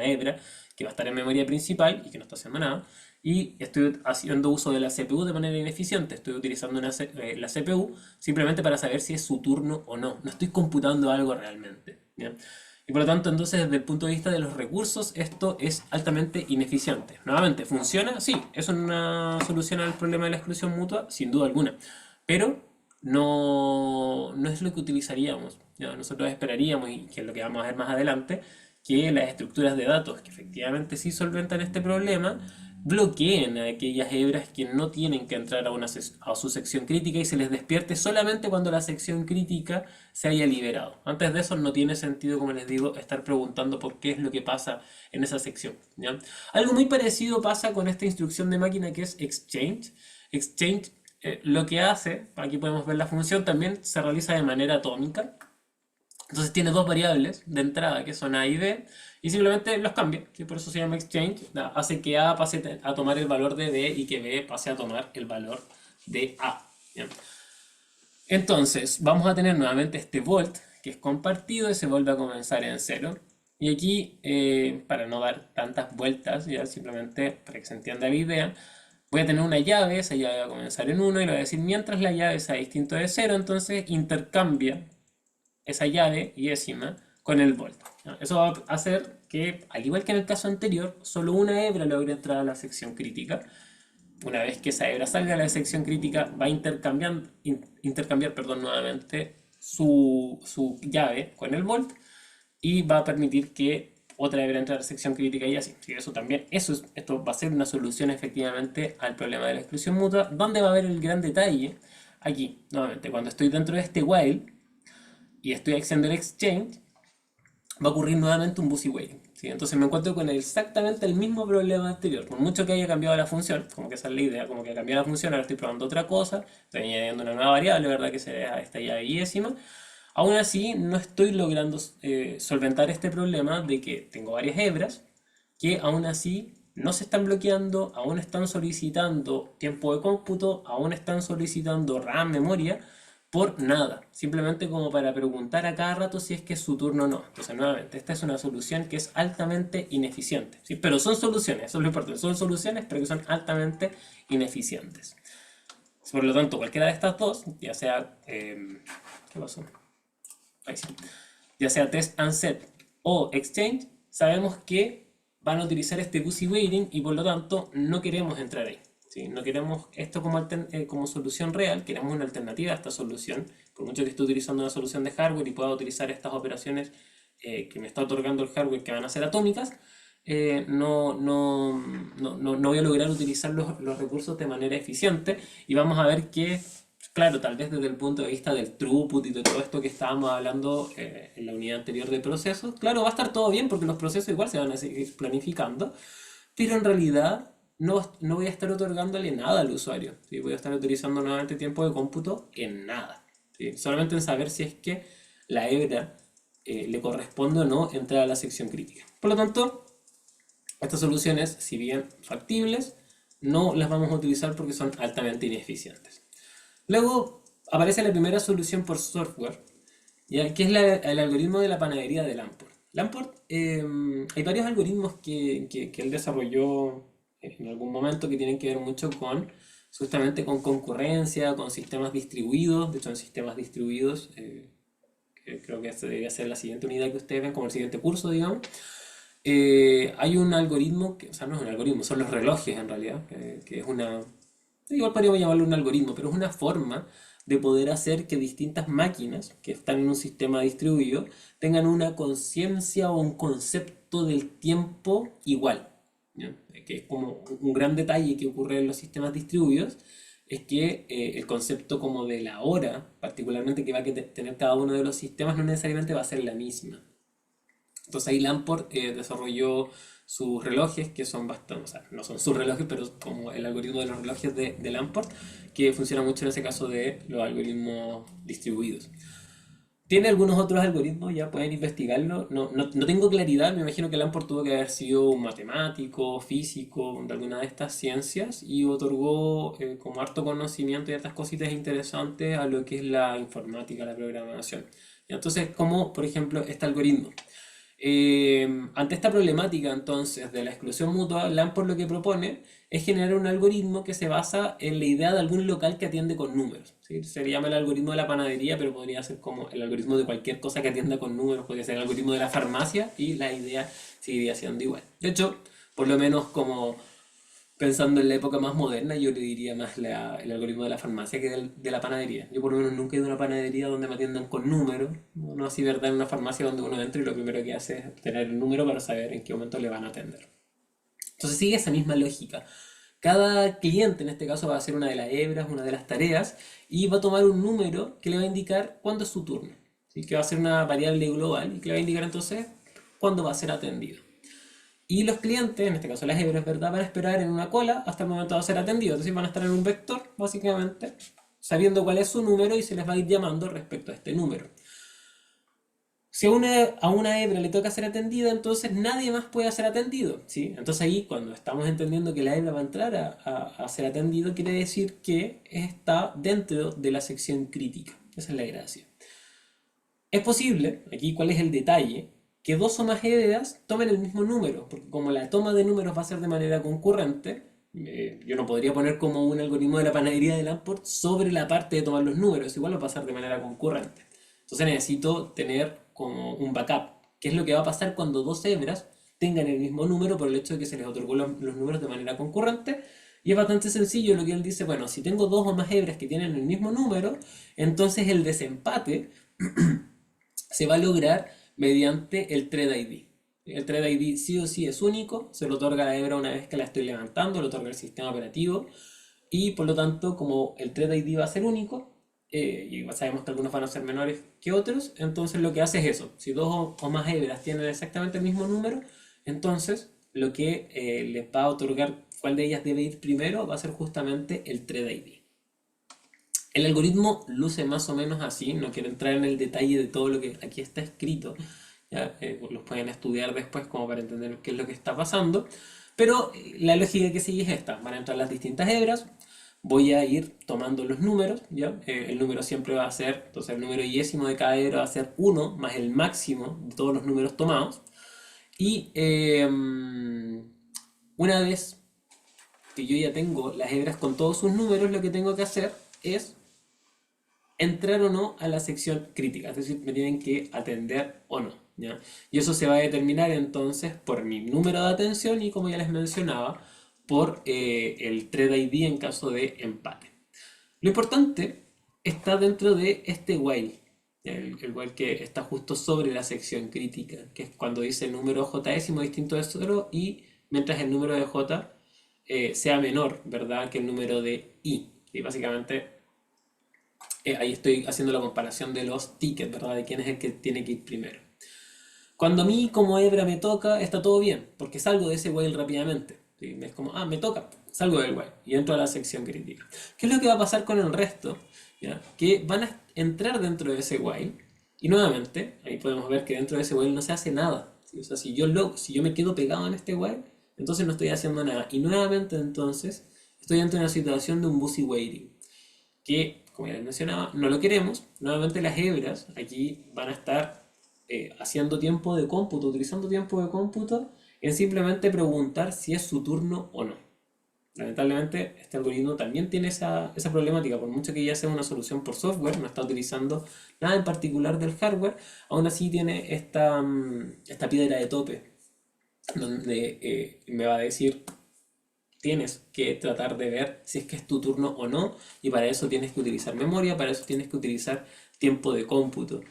Speaker 1: hebra que va a estar en memoria principal y que no está haciendo nada. y estoy haciendo uso de la CPU de manera ineficiente. Estoy utilizando la CPU simplemente para saber si es su turno o no. No estoy computando algo realmente. ¿Ya? Y por lo tanto, entonces, desde el punto de vista de los recursos, esto es altamente ineficiente. Nuevamente, ¿funciona? Sí, es una solución al problema de la exclusión mutua, sin duda alguna. Pero no es lo que utilizaríamos. ¿Ya? Nosotros esperaríamos, y que es lo que vamos a ver más adelante, que las estructuras de datos que efectivamente sí solventan este problema bloqueen a aquellas hebras que no tienen que entrar a su sección crítica y se les despierte solamente cuando la sección crítica se haya liberado. Antes de eso no tiene sentido, como les digo, estar preguntando por qué es lo que pasa en esa sección. ¿Ya? Algo muy parecido pasa con esta instrucción de máquina que es exchange. Exchange lo que hace, aquí podemos ver la función, también se realiza de manera atómica. Entonces tiene dos variables de entrada que son A y B y simplemente los cambia, que por eso se llama exchange. Hace que A pase a tomar el valor de B y que B pase a tomar el valor de A. ¿Bien? Entonces vamos a tener nuevamente este volt que es compartido y se vuelve a comenzar en cero. Y aquí, para no dar tantas vueltas, ya simplemente para que se entienda la idea, voy a tener una llave, esa llave va a comenzar en uno y le voy a decir mientras la llave sea distinto de cero, entonces intercambia esa llave y décima con el volt. Eso va a hacer que, al igual que en el caso anterior, solo una hebra logre entrar a la sección crítica. Una vez que esa hebra salga a la sección crítica, va a intercambiar nuevamente su llave con el volt y va a permitir que otra hebra entre a la sección crítica y así. Sí, eso también, esto va a ser una solución efectivamente al problema de la exclusión mutua. ¿Dónde va a haber el gran detalle? Aquí, nuevamente, cuando estoy dentro de este while y estoy haciendo el exchange, va a ocurrir nuevamente un busy waiting. ¿Sí? Entonces me encuentro con exactamente el mismo problema anterior. Por mucho que haya cambiado la función, como que esa es la idea, como que ha cambiado la función, ahora estoy probando otra cosa, estoy añadiendo una nueva variable, ¿verdad? Que sea esta llave y décima. Aún así, no estoy logrando solventar este problema de que tengo varias hebras que aún así no se están bloqueando, aún están solicitando tiempo de cómputo, aún están solicitando RAM, memoria, por nada, simplemente como para preguntar a cada rato si es que es su turno o no. Entonces, nuevamente, esta es una solución que es altamente ineficiente, ¿sí? Pero son soluciones, eso es lo importante, son soluciones, pero que son altamente ineficientes. Por lo tanto, cualquiera de estas dos, ya sea, ¿qué pasó? Ahí sí. Ya sea test and set o exchange, sabemos que van a utilizar este busy waiting y por lo tanto no queremos entrar ahí. ¿Sí? No queremos esto como solución real, queremos una alternativa a esta solución. Por mucho que esté utilizando una solución de hardware y pueda utilizar estas operaciones que me está otorgando el hardware que van a ser atómicas, no voy a lograr utilizar los recursos de manera eficiente y vamos a ver que, claro, tal vez desde el punto de vista del throughput y de todo esto que estábamos hablando en la unidad anterior de procesos, claro, va a estar todo bien porque los procesos igual se van a seguir planificando, pero en realidad no voy a estar otorgándole nada al usuario, ¿sí? Voy a estar utilizando nuevamente tiempo de cómputo en nada, ¿sí? Solamente en saber si es que la hebra le corresponde o no entrar a la sección crítica. Por lo tanto, estas soluciones, si bien factibles, no las vamos a utilizar porque son altamente ineficientes. Luego aparece la primera solución por software, ¿ya? Que es el algoritmo de la panadería de Lamport. Lamport, hay varios algoritmos que él desarrolló en algún momento que tienen que ver mucho con justamente con concurrencia, con sistemas distribuidos. De hecho, en sistemas distribuidos, que creo que esta debería ser la siguiente unidad que ustedes ven, como el siguiente curso, digamos. Hay un algoritmo, o sea, no es un algoritmo, son los relojes en realidad, que es una, igual podríamos llamarlo un algoritmo, pero es una forma de poder hacer que distintas máquinas que están en un sistema distribuido tengan una conciencia o un concepto del tiempo igual. ¿Ya? Que es como un gran detalle que ocurre en los sistemas distribuidos, es que el concepto como de la hora, particularmente que va a tener cada uno de los sistemas, no necesariamente va a ser la misma. Entonces ahí Lamport desarrolló sus relojes, que son bastante, o sea, no son sus relojes, pero como el algoritmo de los relojes de Lamport, que funciona mucho en ese caso de los algoritmos distribuidos. Tiene algunos otros algoritmos, ya pueden investigarlo. No tengo claridad, me imagino que Lamport tuvo que haber sido un matemático, físico, de alguna de estas ciencias, y otorgó como harto conocimiento y hartas cositas interesantes a lo que es la informática, la programación. Y entonces, como por ejemplo este algoritmo. Ante esta problemática entonces de la exclusión mutua, Lamport lo que propone es generar un algoritmo que se basa en la idea de algún local que atiende con números, ¿sí? Se le llama el algoritmo de la panadería, pero podría ser como el algoritmo de cualquier cosa que atienda con números, podría ser el algoritmo de la farmacia y la idea seguiría siendo igual. De hecho, por lo menos como pensando en la época más moderna, yo le diría más el algoritmo de la farmacia que de la panadería. Yo por lo menos nunca he ido a una panadería donde me atiendan con números, no así verdad en una farmacia donde uno entra y lo primero que hace es tener el número para saber en qué momento le van a atender. Entonces sigue esa misma lógica. Cada cliente en este caso va a hacer una de las hebras, una de las tareas, y va a tomar un número que le va a indicar cuándo es su turno, ¿sí? Que va a ser una variable global y que le va a indicar entonces cuándo va a ser atendido. Y los clientes, en este caso las hebras, ¿verdad? Van a esperar en una cola hasta el momento de ser atendidos. Es decir, van a estar en un vector, básicamente, sabiendo cuál es su número y se les va a ir llamando respecto a este número. Si a una hebra le toca ser atendida, entonces nadie más puede ser atendido, ¿sí? Entonces ahí, cuando estamos entendiendo que la hebra va a entrar a ser atendido, quiere decir que está dentro de la sección crítica. Esa es la gracia. Es posible, aquí cuál es el detalle, que dos o más hebras tomen el mismo número, porque como la toma de números va a ser de manera concurrente, yo no podría poner como un algoritmo de la panadería de Lamport sobre la parte de tomar los números, igual va a pasar de manera concurrente. Entonces necesito tener como un backup, que es lo que va a pasar cuando dos hebras tengan el mismo número por el hecho de que se les otorgó los números de manera concurrente. Y es bastante sencillo lo que él dice, bueno, si tengo dos o más hebras que tienen el mismo número, entonces el desempate se va a lograr mediante el thread ID. El thread ID sí o sí es único, se lo otorga a la hebra una vez que la estoy levantando, lo otorga el sistema operativo y por lo tanto como el thread ID va a ser único, y sabemos que algunos van a ser menores que otros, entonces lo que hace es eso. Si dos o más hebras tienen exactamente el mismo número, entonces lo que les va a otorgar cuál de ellas debe ir primero va a ser justamente el thread ID. El algoritmo luce más o menos así, no quiero entrar en el detalle de todo lo que aquí está escrito, ya, los pueden estudiar después como para entender qué es lo que está pasando, pero la lógica que sigue es esta, van a entrar las distintas hebras, voy a ir tomando los números, ¿ya? El número siempre va a ser, entonces el número yésimo de cada hebra va a ser 1 más el máximo de todos los números tomados, y una vez que yo ya tengo las hebras con todos sus números, lo que tengo que hacer es entrar o no a la sección crítica, es decir, me tienen que atender o no, ¿ya? Y eso se va a determinar entonces por mi número de atención y como ya les mencionaba, por el thread ID en caso de empate. Lo importante está dentro de este while, el while que está justo sobre la sección crítica, que es cuando dice el número jésimo distinto de 0 y mientras el número de j sea menor, ¿verdad?, que el número de i. Y básicamente ahí estoy haciendo la comparación de los tickets, ¿verdad? De quién es el que tiene que ir primero. Cuando a mí como hebra me toca, está todo bien, porque salgo de ese while rápidamente. ¿Sí? Es como, me toca, salgo del while y entro a la sección crítica. ¿Qué es lo que va a pasar con el resto? ¿Ya? Que van a entrar dentro de ese while y nuevamente, ahí podemos ver que dentro de ese while no se hace nada. ¿Sí? O sea, si yo me quedo pegado en este while, entonces no estoy haciendo nada. Y nuevamente entonces estoy ante una situación de un busy waiting que, como ya les mencionaba, no lo queremos. Nuevamente las hebras aquí van a estar haciendo tiempo de cómputo, utilizando tiempo de cómputo en simplemente preguntar si es su turno o no. Lamentablemente este algoritmo también tiene esa problemática, por mucho que ya sea una solución por software, no está utilizando nada en particular del hardware, aún así tiene esta piedra de tope, donde me va a decir tienes que tratar de ver si es que es tu turno o no, y para eso tienes que utilizar memoria, para eso tienes que utilizar tiempo de cómputo.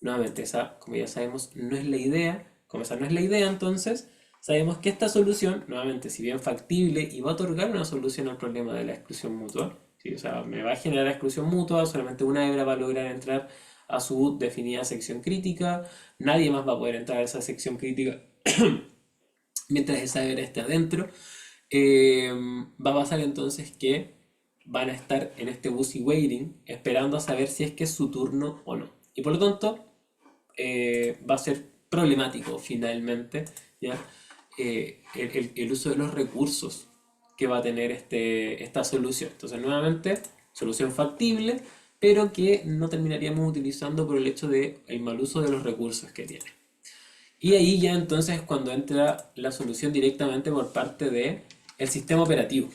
Speaker 1: Nuevamente, esa, como ya sabemos, no es la idea. Como esa no es la idea, entonces sabemos que esta solución, nuevamente, si bien factible y va a otorgar una solución al problema de la exclusión mutua, ¿sí? O sea, me va a generar exclusión mutua, solamente una hebra va a lograr entrar a su definida sección crítica, nadie más va a poder entrar a esa sección crítica mientras esa hebra esté adentro. Va a pasar entonces que van a estar en este busy waiting esperando a saber si es que es su turno o no. Y por lo tanto, va a ser problemático finalmente, ¿ya? El uso de los recursos que va a tener esta solución. Entonces, nuevamente, solución factible, pero que no terminaríamos utilizando por el hecho del mal uso de los recursos que tiene. Y ahí ya entonces es cuando entra la solución directamente por parte de el sistema operativo.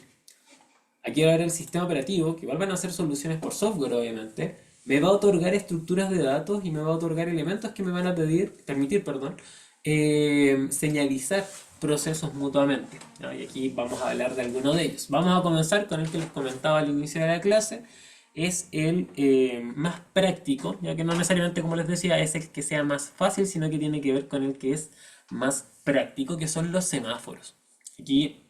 Speaker 1: Aquí ahora el sistema operativo, que igual van a ser soluciones por software obviamente, me va a otorgar estructuras de datos y me va a otorgar elementos que me van a permitir, perdón, señalizar procesos mutuamente, ¿no? Y aquí vamos a hablar de alguno de ellos. Vamos a comenzar con el que les comentaba al inicio de la clase. Es el más práctico, ya que no necesariamente, como les decía, es el que sea más fácil, sino que tiene que ver con el que es más práctico, que son los semáforos. Aquí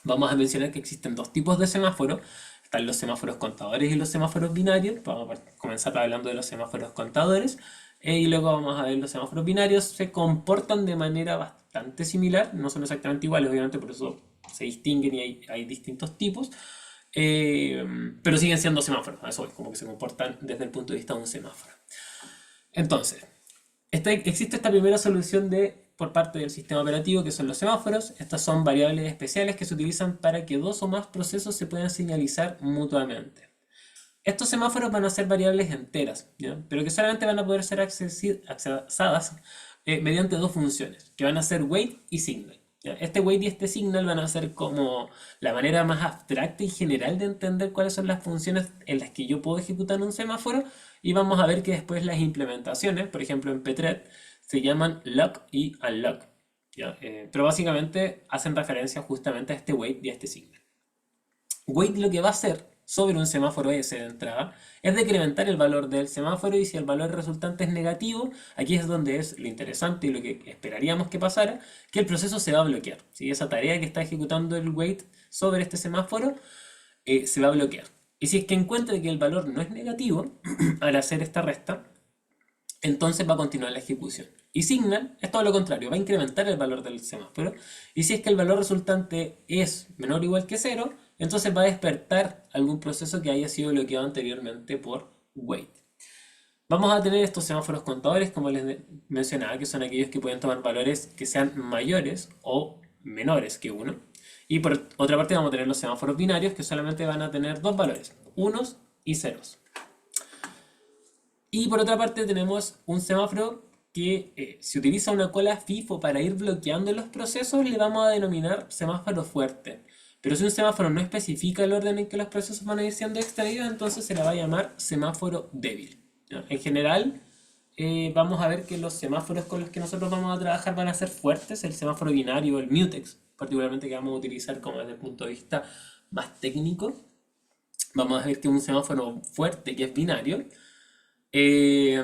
Speaker 1: vamos a mencionar que existen dos tipos de semáforos. Están los semáforos contadores y los semáforos binarios. Vamos a comenzar hablando de los semáforos contadores. Y luego vamos a ver los semáforos binarios. Se comportan de manera bastante similar. No son exactamente iguales, obviamente, por eso se distinguen y hay distintos tipos. Pero siguen siendo semáforos. A eso es como que se comportan desde el punto de vista de un semáforo. Entonces, existe esta primera solución por parte del sistema operativo, que son los semáforos. Estas son variables especiales que se utilizan para que dos o más procesos se puedan señalizar mutuamente. Estos semáforos van a ser variables enteras, ¿ya? Pero que solamente van a poder ser accesadas mediante dos funciones, que van a ser wait y signal, ¿ya? Este wait y este signal van a ser como la manera más abstracta y general de entender cuáles son las funciones en las que yo puedo ejecutar un semáforo, y vamos a ver que después las implementaciones, por ejemplo en Pthread, se llaman lock y unlock, ¿ya? Pero básicamente hacen referencia justamente a este wait y a este signal. Wait lo que va a hacer sobre un semáforo S de entrada es decrementar el valor del semáforo, y si el valor resultante es negativo, aquí es donde es lo interesante y lo que esperaríamos que pasara, que el proceso se va a bloquear. ¿Sí? Esa tarea que está ejecutando el wait sobre este semáforo se va a bloquear. Y si es que encuentra que el valor no es negativo, al hacer esta resta, entonces va a continuar la ejecución. Y signal es todo lo contrario, va a incrementar el valor del semáforo, y si es que el valor resultante es menor o igual que 0, entonces va a despertar algún proceso que haya sido bloqueado anteriormente por wait. Vamos a tener estos semáforos contadores, como les mencionaba, que son aquellos que pueden tomar valores que sean mayores o menores que 1. Y por otra parte vamos a tener los semáforos binarios, que solamente van a tener dos valores, unos y ceros. Y por otra parte tenemos un semáforo que si utiliza una cola FIFO para ir bloqueando los procesos, le vamos a denominar semáforo fuerte. Pero si un semáforo no especifica el orden en que los procesos van a ir siendo extraídos, entonces se le va a llamar semáforo débil, ¿ya? En general, vamos a ver que los semáforos con los que nosotros vamos a trabajar van a ser fuertes. El semáforo binario, el mutex, particularmente, que vamos a utilizar como desde el punto de vista más técnico, vamos a ver que es un semáforo fuerte que es binario. Eh,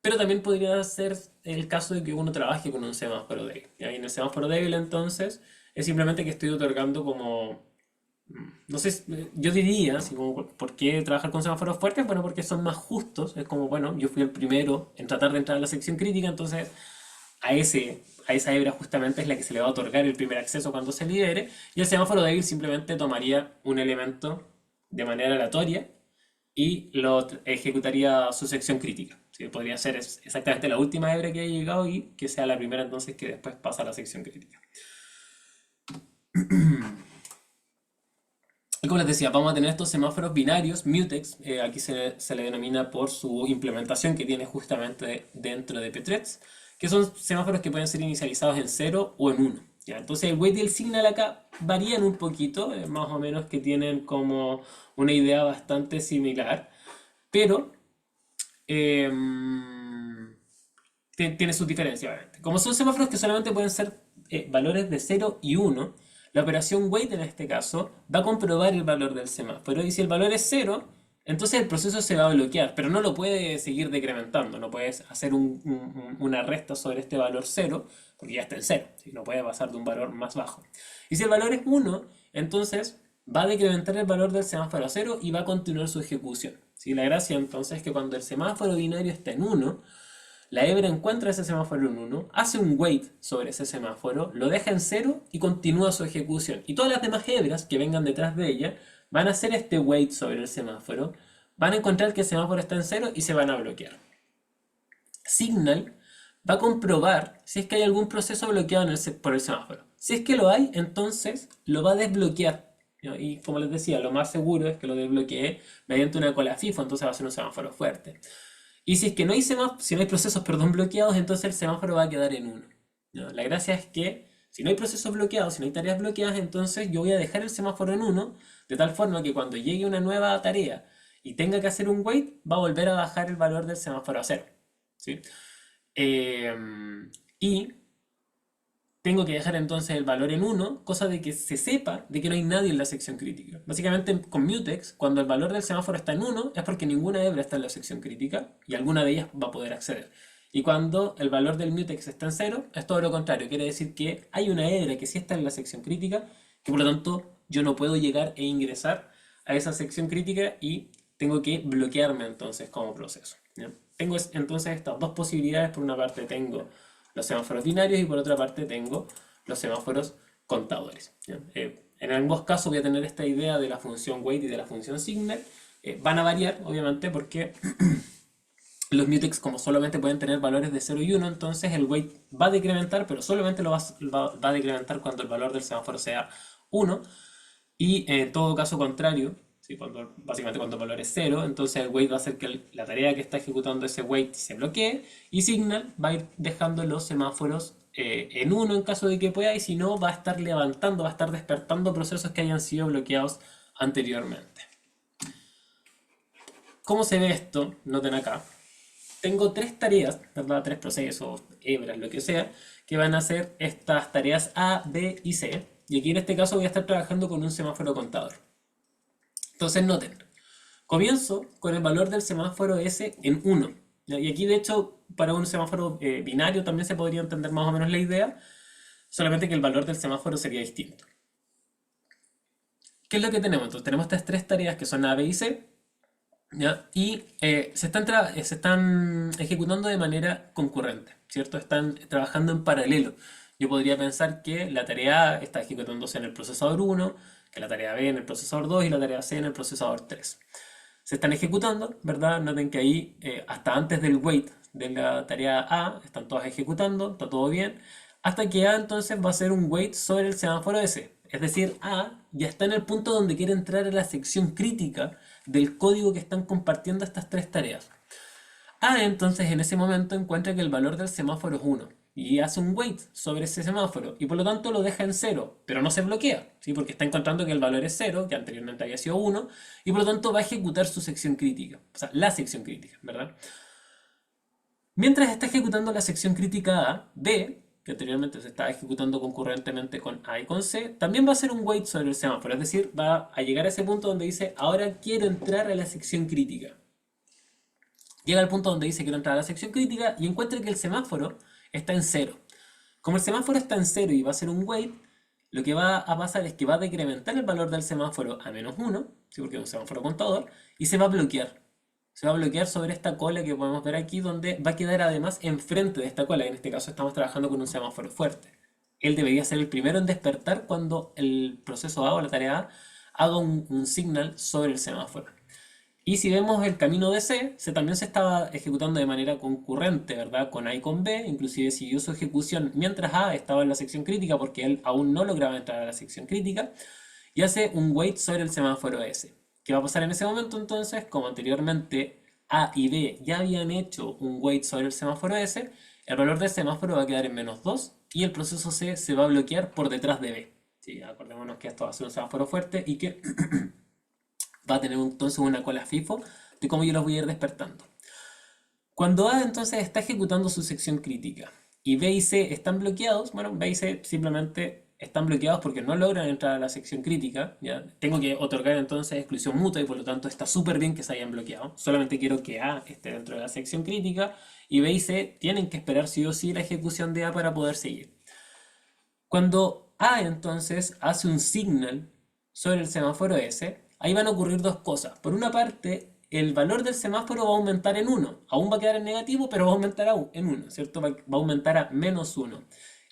Speaker 1: pero también podría ser el caso de que uno trabaje con un semáforo débil. Y en el semáforo débil, entonces, es simplemente que estoy otorgando como. No sé, yo diría, así como, ¿por qué trabajar con semáforos fuertes? Bueno, porque son más justos. Es como, bueno, yo fui el primero en tratar de entrar a la sección crítica, entonces a esa hebra justamente es la que se le va a otorgar el primer acceso cuando se libere. Y el semáforo débil simplemente tomaría un elemento de manera aleatoria y lo ejecutaría su sección crítica. ¿Sí? Podría ser exactamente la última hebra que haya llegado y que sea la primera entonces que después pasa a la sección crítica. Y como les decía, vamos a tener estos semáforos binarios, mutex, aquí se le denomina por su implementación que tiene justamente dentro de Pthreads, que son semáforos que pueden ser inicializados en 0 o en 1. ¿Ya? Entonces el wait y el signal acá varían un poquito, más o menos que tienen como una idea bastante similar, pero eh, tiene sus diferencias, obviamente. Como son semáforos que solamente pueden ser valores de 0 y 1, la operación wait en este caso va a comprobar el valor del semáforo, y si el valor es 0, entonces el proceso se va a bloquear, pero no lo puede seguir decrementando, no puedes hacer una resta sobre este valor 0, porque ya está en 0, ¿sí? No puede pasar de un valor más bajo. Y si el valor es 1, entonces va a decrementar el valor del semáforo a 0 y va a continuar su ejecución. ¿Sí? La gracia entonces es que cuando el semáforo binario está en 1, la hebra encuentra ese semáforo en 1, hace un wait sobre ese semáforo, lo deja en 0 y continúa su ejecución. Y todas las demás hebras que vengan detrás de ella van a hacer este wait sobre el semáforo, van a encontrar que el semáforo está en 0 y se van a bloquear. Signal va a comprobar si es que hay algún proceso bloqueado por el semáforo. Si es que lo hay, entonces lo va a desbloquear. Y como les decía, lo más seguro es que lo desbloquee mediante una cola FIFO, entonces va a ser un semáforo fuerte. Y si es que no hay si no hay procesos, perdón, bloqueados, entonces el semáforo va a quedar en uno. ¿Ya? La gracia es que si no hay procesos bloqueados, si no hay tareas bloqueadas, entonces yo voy a dejar el semáforo en uno, de tal forma que cuando llegue una nueva tarea y tenga que hacer un wait, va a volver a bajar el valor del semáforo a cero. ¿Sí? Eh, y tengo que dejar entonces el valor en uno, cosa de que se sepa de que no hay nadie en la sección crítica. Básicamente con mutex, cuando el valor del semáforo está en uno, es porque ninguna hebra está en la sección crítica y alguna de ellas va a poder acceder. Y cuando el valor del mutex está en cero, es todo lo contrario. Quiere decir que hay una hebra que sí está en la sección crítica, que por lo tanto yo no puedo llegar e ingresar a esa sección crítica y tengo que bloquearme entonces como proceso. ¿Ya? Tengo entonces estas dos posibilidades. Por una parte tengo los semáforos binarios y por otra parte tengo los semáforos contadores. ¿Ya? En ambos casos voy a tener esta idea de la función wait y de la función signal. Van a variar, obviamente, porque los mutex, como solamente pueden tener valores de 0 y 1, entonces el wait va a decrementar, pero solamente va a decrementar cuando el valor del semáforo sea 1. Y en todo caso contrario, ¿sí? Básicamente cuando el valor es 0, entonces el wait va a hacer que la tarea que está ejecutando ese wait se bloquee, y signal va a ir dejando los semáforos en 1 en caso de que pueda, y si no va a estar levantando, va a estar despertando procesos que hayan sido bloqueados anteriormente. ¿Cómo se ve esto? Noten acá. Tengo tres tareas, ¿verdad? Tres procesos, hebras, lo que sea, que van a hacer estas tareas A, B y C. Y aquí en este caso voy a estar trabajando con un semáforo contador. Entonces noten, comienzo con el valor del semáforo S en 1. Y aquí de hecho para un semáforo binario también se podría entender más o menos la idea, solamente que el valor del semáforo sería distinto. ¿Qué es lo que tenemos? Entonces tenemos estas tres tareas que son A, B y C, ¿ya? Y se están ejecutando de manera concurrente, ¿cierto? Están trabajando en paralelo. Yo podría pensar que la tarea A está ejecutándose en el procesador 1, que la tarea B en el procesador 2 y la tarea C en el procesador 3. Se están ejecutando, ¿verdad? Noten que ahí, hasta antes del wait de la tarea A, están todas ejecutando, está todo bien, hasta que A entonces va a hacer un wait sobre el semáforo S. Es decir, A ya está en el punto donde quiere entrar a la sección crítica del código que están compartiendo estas tres tareas. A entonces en ese momento encuentra que el valor del semáforo es 1 y hace un wait sobre ese semáforo y por lo tanto lo deja en 0, pero no se bloquea, ¿sí? Porque está encontrando que el valor es 0, que anteriormente había sido 1, y por lo tanto va a ejecutar su sección crítica, o sea, la sección crítica, ¿verdad? Mientras está ejecutando la sección crítica A, B, que anteriormente se estaba ejecutando concurrentemente con A y con C, también va a hacer un wait sobre el semáforo, es decir, va a llegar a ese punto donde dice, ahora quiero entrar a la sección crítica. Llega al punto donde dice quiero entrar a la sección crítica y encuentra que el semáforo está en 0. Como el semáforo está en 0 y va a ser un wait, lo que va a pasar es que va a decrementar el valor del semáforo a -1, ¿sí? Porque es un semáforo contador, y se va a bloquear. Se va a bloquear sobre esta cola que podemos ver aquí, donde va a quedar además enfrente de esta cola. En este caso estamos trabajando con un semáforo fuerte. Él debería ser el primero en despertar cuando el proceso A o la tarea A haga un signal sobre el semáforo. Y si vemos el camino de C, C también se estaba ejecutando de manera concurrente, ¿verdad? Con A y con B, inclusive siguió su ejecución mientras A estaba en la sección crítica porque él aún no lograba entrar a la sección crítica, y hace un wait sobre el semáforo S. ¿Qué va a pasar en ese momento entonces? Como anteriormente A y B ya habían hecho un wait sobre el semáforo S, el valor del semáforo va a quedar en -2 y el proceso C se va a bloquear por detrás de B. Sí, acordémonos que esto va a ser un semáforo fuerte y que va a tener entonces una cola FIFO de cómo yo los voy a ir despertando. Cuando A entonces está ejecutando su sección crítica y B y C están bloqueados, bueno, B y C simplemente están bloqueados porque no logran entrar a la sección crítica, ¿ya? Tengo que otorgar entonces exclusión mutua y por lo tanto está súper bien que se hayan bloqueado. Solamente quiero que A esté dentro de la sección crítica y B y C tienen que esperar sí o sí la ejecución de A para poder seguir. Cuando A entonces hace un signal sobre el semáforo S, ahí van a ocurrir dos cosas. Por una parte, el valor del semáforo va a aumentar en 1. Aún va a quedar en negativo, pero va a aumentar en 1, ¿cierto? Va a aumentar a -1.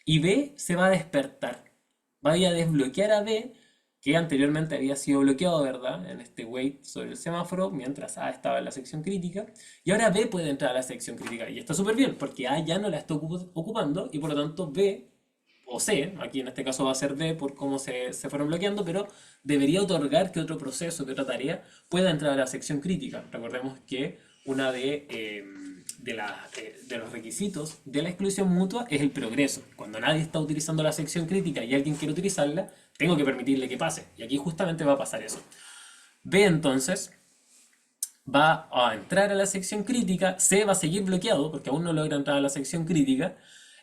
Speaker 1: Y B se va a despertar. Va a desbloquear a B, que anteriormente había sido bloqueado, ¿verdad? En este wait sobre el semáforo, mientras A estaba en la sección crítica. Y ahora B puede entrar a la sección crítica. Y está súper bien, porque A ya no la está ocupando, y por lo tanto B o C, aquí en este caso va a ser D por cómo se fueron bloqueando, pero debería otorgar que otro proceso, que otra tarea pueda entrar a la sección crítica. Recordemos que una de los requisitos de la exclusión mutua es el progreso. Cuando nadie está utilizando la sección crítica y alguien quiere utilizarla, tengo que permitirle que pase. Y aquí justamente va a pasar eso. B entonces va a entrar a la sección crítica, C va a seguir bloqueado porque aún no logra entrar a la sección crítica,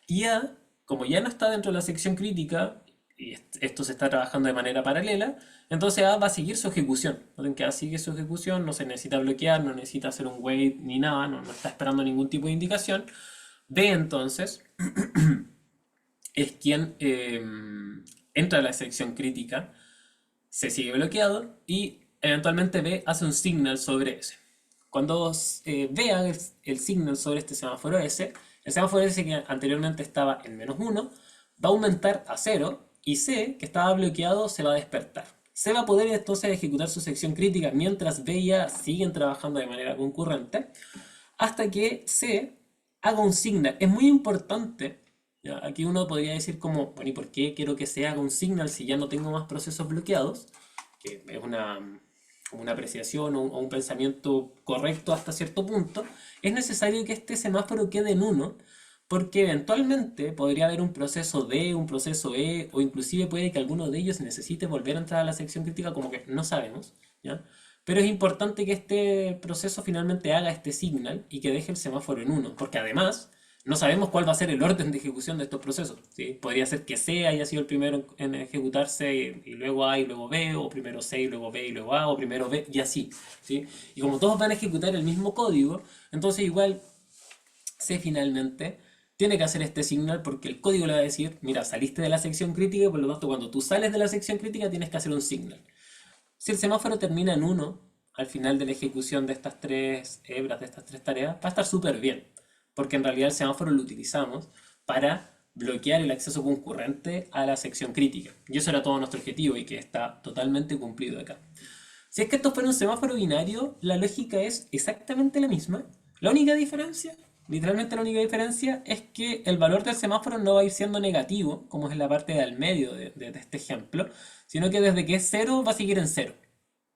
Speaker 1: y A, como ya no está dentro de la sección crítica, y esto se está trabajando de manera paralela, entonces A va a seguir su ejecución. Noten que A sigue su ejecución, no se necesita bloquear, no necesita hacer un wait ni nada, no está esperando ningún tipo de indicación. B entonces es quien entra a la sección crítica, se sigue bloqueado y eventualmente B hace un signal sobre S. Cuando vea el signal sobre este semáforo S, el semáforo S que anteriormente estaba en -1 va a aumentar a 0 y C, que estaba bloqueado, se va a despertar. C va a poder entonces ejecutar su sección crítica mientras B y A siguen trabajando de manera concurrente hasta que C haga un signal. Es muy importante. ¿Ya? Aquí uno podría decir como, bueno, ¿y por qué quiero que se haga un signal si ya no tengo más procesos bloqueados? Que es como una apreciación o un pensamiento correcto hasta cierto punto. Es necesario que este semáforo quede en 1 porque eventualmente podría haber un proceso D, un proceso E, o inclusive puede que alguno de ellos necesite volver a entrar a la sección crítica, como que no sabemos, ¿ya? Pero es importante que este proceso finalmente haga este signal y que deje el semáforo en 1 porque además no sabemos cuál va a ser el orden de ejecución de estos procesos, ¿sí? Podría ser que C haya sido el primero en ejecutarse y luego A y luego B, o primero C y luego B y luego A, o primero B y así, ¿sí? Y como todos van a ejecutar el mismo código, entonces igual C finalmente tiene que hacer este signal porque el código le va a decir, mira, saliste de la sección crítica y por lo tanto cuando tú sales de la sección crítica tienes que hacer un signal. Si el semáforo termina en 1 al final de la ejecución de estas tres hebras, de estas tres tareas, va a estar súper bien, porque en realidad el semáforo lo utilizamos para bloquear el acceso concurrente a la sección crítica. Y eso era todo nuestro objetivo y que está totalmente cumplido acá. Si es que esto fuera un semáforo binario, la lógica es exactamente la misma. La única diferencia, literalmente la única diferencia, es que el valor del semáforo no va a ir siendo negativo, como es en la parte del medio de este ejemplo, sino que desde que es 0 va a seguir en 0.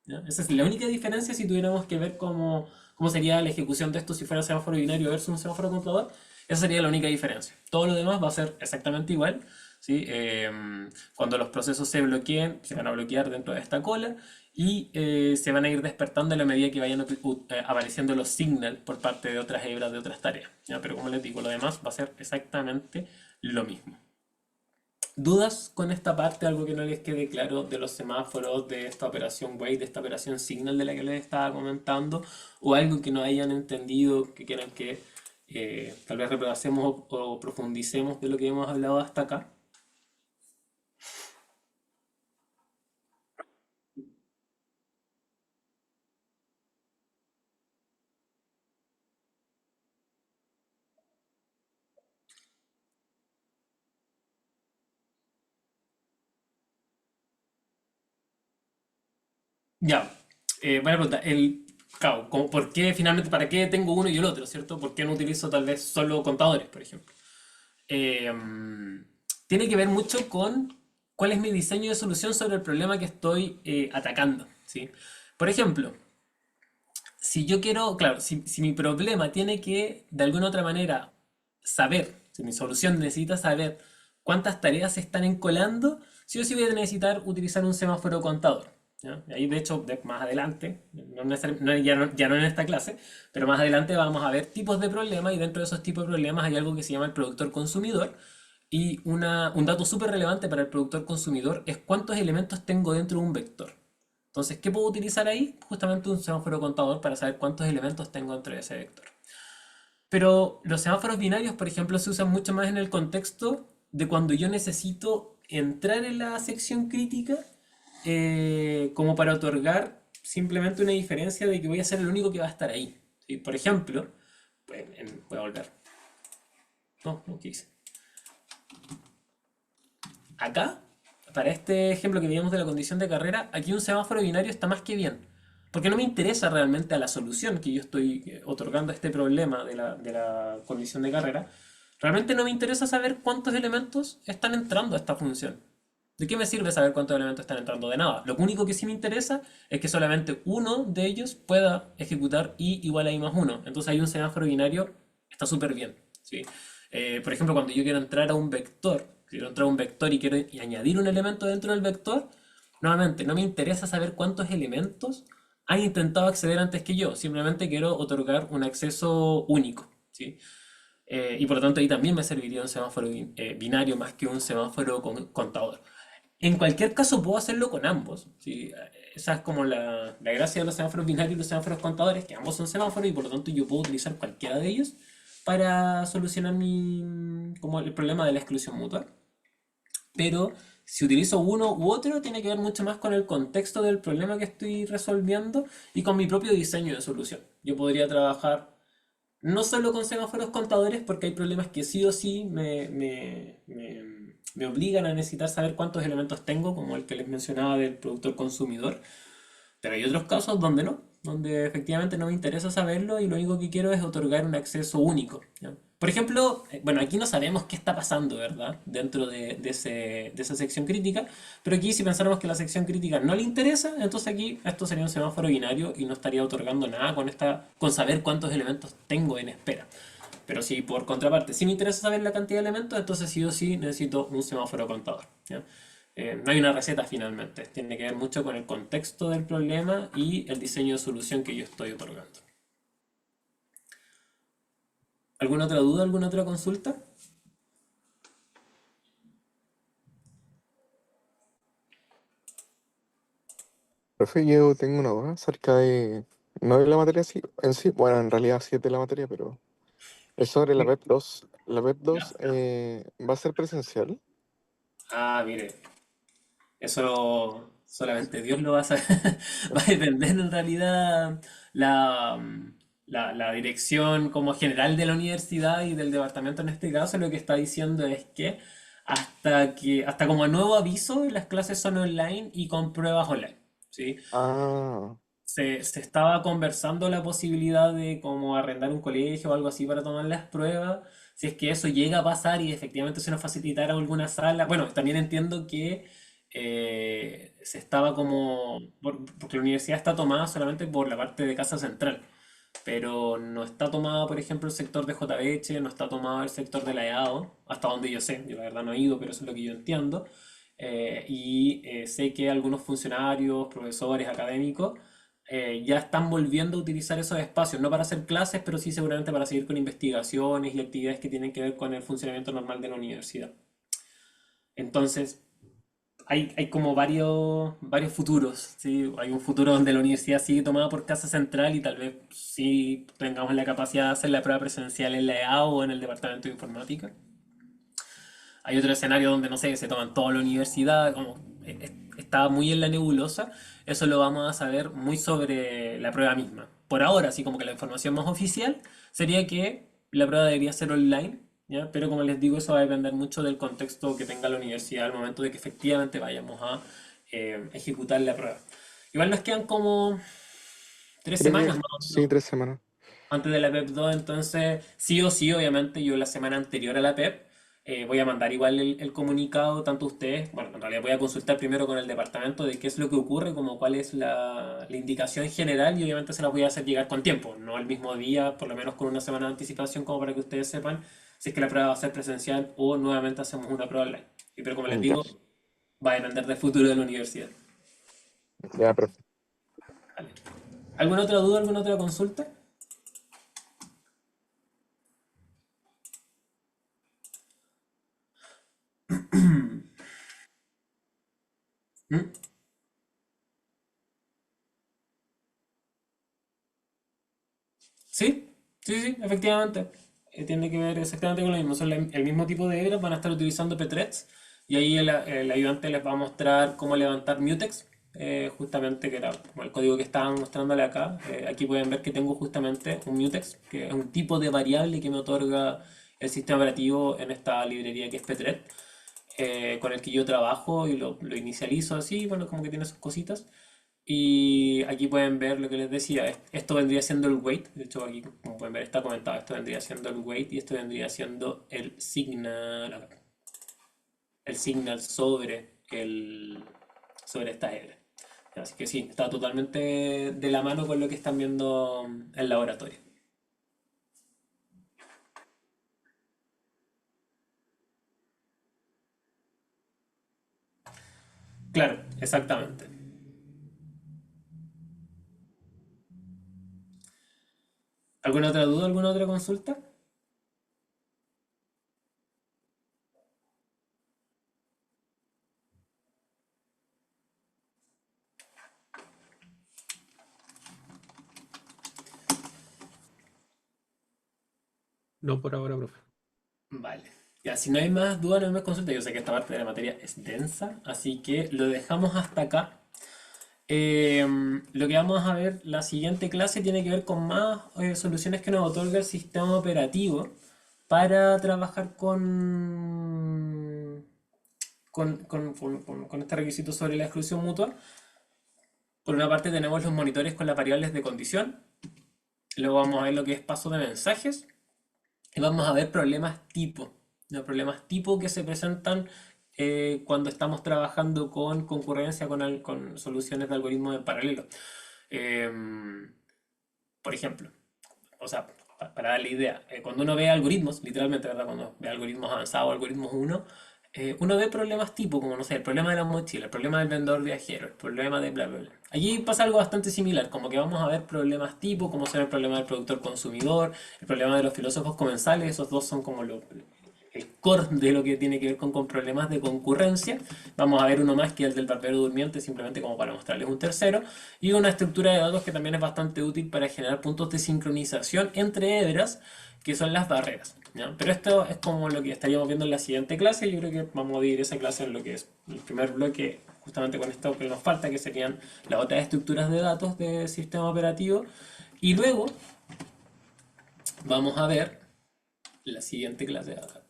Speaker 1: ¿Ya? Esa es la única diferencia si tuviéramos que ver cómo sería la ejecución de esto si fuera semáforo binario versus un semáforo contador. Esa sería la única diferencia. Todo lo demás va a ser exactamente igual. ¿Sí? Cuando los procesos se bloqueen, se van a bloquear dentro de esta cola y se van a ir despertando a la medida que vayan apareciendo los signals por parte de otras hebras de otras tareas. ¿Ya? Pero como les digo, lo demás va a ser exactamente lo mismo. ¿Dudas con esta parte? Algo que no les quede claro de los semáforos, de esta operación wait, de esta operación signal de la que les estaba comentando, o algo que no hayan entendido, que quieran que tal vez repasemos o profundicemos de lo que hemos hablado hasta acá. Ya, buena pregunta. Claro, ¿por qué finalmente, para qué tengo uno y el otro, ¿cierto? ¿Por qué no utilizo tal vez solo contadores, por ejemplo? Eh, Tiene que ver mucho con cuál es mi diseño de solución sobre el problema que estoy atacando, ¿sí? Por ejemplo, si yo quiero, claro, si mi problema tiene que, de alguna otra manera, saber, si mi solución necesita saber cuántas tareas se están encolando, sí o sí voy a necesitar utilizar un semáforo contador. ¿Ya? Y ahí, de hecho, más adelante, ya no en esta clase, pero más adelante vamos a ver tipos de problemas y dentro de esos tipos de problemas hay algo que se llama el productor consumidor. Y un dato súper relevante para el productor consumidor es cuántos elementos tengo dentro de un vector. Entonces, ¿qué puedo utilizar ahí? Justamente un semáforo contador para saber cuántos elementos tengo dentro de ese vector. Pero los semáforos binarios, por ejemplo, se usan mucho más en el contexto de cuando yo necesito entrar en la sección crítica como para otorgar simplemente una diferencia de que voy a ser el único que va a estar ahí. ¿Sí? Por ejemplo, voy a volver. No, no quise. Acá, para este ejemplo que veíamos de la condición de carrera, aquí un semáforo binario está más que bien. Porque no me interesa realmente a la solución que yo estoy otorgando a este problema de la condición de carrera. Realmente no me interesa saber cuántos elementos están entrando a esta función. ¿De qué me sirve saber cuántos elementos están entrando? De nada. Lo único que sí me interesa es que solamente uno de ellos pueda ejecutar i igual a i más uno. Entonces hay un semáforo binario, está súper bien, ¿sí? Por ejemplo, cuando yo quiero entrar a un vector, quiero entrar a un vector y quiero añadir un elemento dentro del vector, nuevamente, no me interesa saber cuántos elementos han intentado acceder antes que yo. Simplemente quiero otorgar un acceso único, ¿sí? Y por lo tanto ahí también me serviría un semáforo binario más que un semáforo contador. En cualquier caso puedo hacerlo con ambos, ¿sí? Esa es como la gracia de los semáforos binarios y los semáforos contadores, que ambos son semáforos y por lo tanto yo puedo utilizar cualquiera de ellos para solucionar como el problema de la exclusión mutua. Pero si utilizo uno u otro tiene que ver mucho más con el contexto del problema que estoy resolviendo y con mi propio diseño de solución. Yo podría trabajar no solo con semáforos contadores, porque hay problemas que sí o sí me obligan a necesitar saber cuántos elementos tengo, como el que les mencionaba del productor consumidor, pero hay otros casos donde no, donde efectivamente no me interesa saberlo y lo único que quiero es otorgar un acceso único, ¿ya? Por ejemplo, bueno, aquí no sabemos qué está pasando, ¿verdad? Dentro de esa sección crítica, pero aquí si pensáramos que la sección crítica no le interesa, entonces aquí esto sería un semáforo binario y no estaría otorgando nada con saber cuántos elementos tengo en espera. Pero si por contraparte sí me interesa saber la cantidad de elementos, entonces sí o sí necesito un semáforo contador, ¿ya? No hay una receta finalmente, tiene que ver mucho con el contexto del problema y el diseño de solución que yo estoy otorgando. ¿Alguna otra duda, alguna otra consulta?
Speaker 2: Profe, yo tengo una duda acerca de, no de la materia en sí, bueno, en realidad sí es de la materia, pero es sobre la web 2. ¿La web
Speaker 1: Ya.
Speaker 2: 2 va a ser presencial?
Speaker 1: Ah, mire, eso solamente Dios lo va a saber. Va a depender en realidad la, la dirección como general de la universidad y del departamento en este caso. Lo que está diciendo es que hasta como nuevo aviso, las clases son online y con pruebas online, ¿sí?
Speaker 2: Ah,
Speaker 1: Se estaba conversando la posibilidad de como arrendar un colegio o algo así para tomar las pruebas. Si es que eso llega a pasar y efectivamente se nos facilitara alguna sala. Bueno, también entiendo que se estaba como... porque la universidad está tomada solamente por la parte de Casa Central, pero no está tomada, por ejemplo, el sector de JBH, no está tomado el sector de la EAO, hasta donde yo sé. Yo la verdad no he ido, pero eso es lo que yo entiendo. Sé que algunos funcionarios, profesores, académicos, ya están volviendo a utilizar esos espacios, no para hacer clases, pero sí seguramente para seguir con investigaciones y actividades que tienen que ver con el funcionamiento normal de la universidad. Entonces, hay como varios futuros, ¿sí? Hay un futuro donde la universidad sigue tomada por Casa Central y tal vez sí tengamos la capacidad de hacer la prueba presencial en la EA o en el Departamento de Informática. Hay otro escenario donde, no sé, se toman toda la universidad, como está muy en la nebulosa. Eso lo vamos a saber muy sobre la prueba misma. Por ahora, así como que la información más oficial sería que la prueba debería ser online, ¿ya? Pero como les digo, eso va a depender mucho del contexto que tenga la universidad al momento de que efectivamente vayamos a ejecutar la prueba. Igual nos quedan como tres
Speaker 2: creo
Speaker 1: semanas
Speaker 2: que
Speaker 1: más o
Speaker 2: sí,
Speaker 1: menos
Speaker 2: 3 semanas.
Speaker 1: antes de la PEP 2, entonces sí o sí, obviamente, yo la semana anterior a la PEP voy a mandar igual el comunicado tanto a ustedes, bueno, en realidad voy a consultar primero con el departamento de qué es lo que ocurre, como cuál es la indicación general y obviamente se las voy a hacer llegar con tiempo, no el mismo día, por lo menos con una semana de anticipación como para que ustedes sepan si es que la prueba va a ser presencial o nuevamente hacemos una prueba online. Pero como les
Speaker 2: Ya,
Speaker 1: digo, va a depender del futuro de la universidad.
Speaker 2: ya, profe.
Speaker 1: Vale. ¿Alguna otra duda, alguna otra consulta? ¿Mm? Sí, sí, sí, efectivamente. Tiene que ver exactamente con lo mismo. Son el mismo tipo de hebras, van a estar utilizando P-Threads y ahí el ayudante les va a mostrar cómo levantar mutex, justamente que era como el código que estaban mostrándole acá. Aquí pueden ver que tengo justamente un mutex, que es un tipo de variable que me otorga el sistema operativo en esta librería que es P-Thread, con el que yo trabajo y lo inicializo así, bueno, como que tiene sus cositas. Y aquí pueden ver lo que les decía, esto vendría siendo el weight, de hecho aquí como pueden ver está comentado, esto vendría siendo el weight y esto vendría siendo el signal sobre el, sobre esta hebra. Así que sí, está totalmente de la mano con lo que están viendo en el laboratorio. Claro, exactamente. ¿Alguna otra duda, alguna otra consulta?
Speaker 3: No por ahora, profe.
Speaker 1: Vale. Ya, si no hay más dudas, no hay más consultas. Yo sé que esta parte de la materia es densa, así que lo dejamos hasta acá. Lo que vamos a ver, la siguiente clase tiene que ver con más soluciones que nos otorga el sistema operativo para trabajar con este requisito sobre la exclusión mutua. Por una parte tenemos los monitores con las variables de condición, luego vamos a ver lo que es paso de mensajes y vamos a ver problemas tipo. Los problemas tipo que se presentan cuando estamos trabajando con concurrencia, con soluciones de algoritmos en paralelo. Em, por ejemplo, o sea, para darle idea, cuando uno ve algoritmos, literalmente, ¿verdad? Cuando ve algoritmos avanzados, algoritmos uno, uno ve problemas tipo, como no sé, el problema de la mochila, el problema del vendedor viajero, el problema de bla, bla, bla. Allí pasa algo bastante similar, como que vamos a ver problemas tipo, como ser el problema del productor consumidor, el problema de los filósofos comensales, esos dos son como el core de lo que tiene que ver con problemas de concurrencia. Vamos a ver uno más que el del barbero durmiente, simplemente como para mostrarles un tercero. Y una estructura de datos que también es bastante útil para generar puntos de sincronización entre hebras, que son las barreras. ¿Ya? Pero esto es como lo que estaríamos viendo en la siguiente clase. Yo creo que vamos a dividir esa clase en lo que es el primer bloque, justamente con esto que nos falta, que serían las otras estructuras de datos del sistema operativo. Y luego vamos a ver la siguiente clase de acá.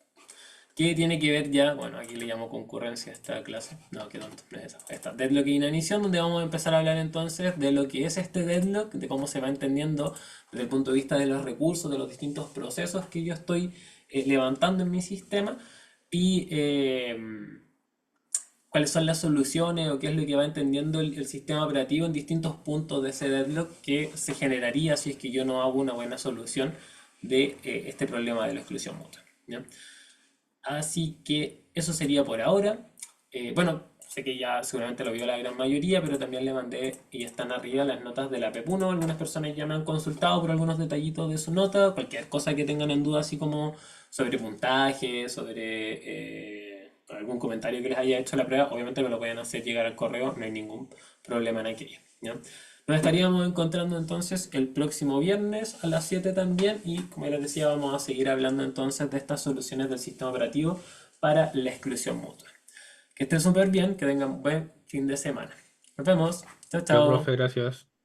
Speaker 1: ¿Qué tiene que ver ya? Bueno, aquí le llamo concurrencia a esta clase. No, qué tonto, no es esa. Esta, deadlock e inanición, donde vamos a empezar a hablar entonces de lo que es este deadlock, de cómo se va entendiendo desde el punto de vista de los recursos, de los distintos procesos que yo estoy levantando en mi sistema y cuáles son las soluciones o qué es lo que va entendiendo el sistema operativo en distintos puntos de ese deadlock que se generaría si es que yo no hago una buena solución de este problema de la exclusión mutua. ¿Ya? Así que eso sería por ahora. Bueno, sé que ya seguramente lo vio la gran mayoría, pero también le mandé y están arriba las notas de la PEP1. Algunas personas ya me han consultado por algunos detallitos de su nota. Cualquier cosa que tengan en duda, así como sobre puntaje, sobre algún comentario que les haya hecho la prueba, obviamente me lo pueden hacer llegar al correo, no hay ningún problema en aquello. ¿Ya? Nos estaríamos encontrando entonces el próximo viernes a las 7 también y como ya les decía vamos a seguir hablando entonces de estas soluciones del sistema operativo para la exclusión mutua. Que estén súper bien, que tengan buen fin de semana. Nos vemos. Chao,
Speaker 3: Ya, profe,
Speaker 1: chao.
Speaker 3: gracias.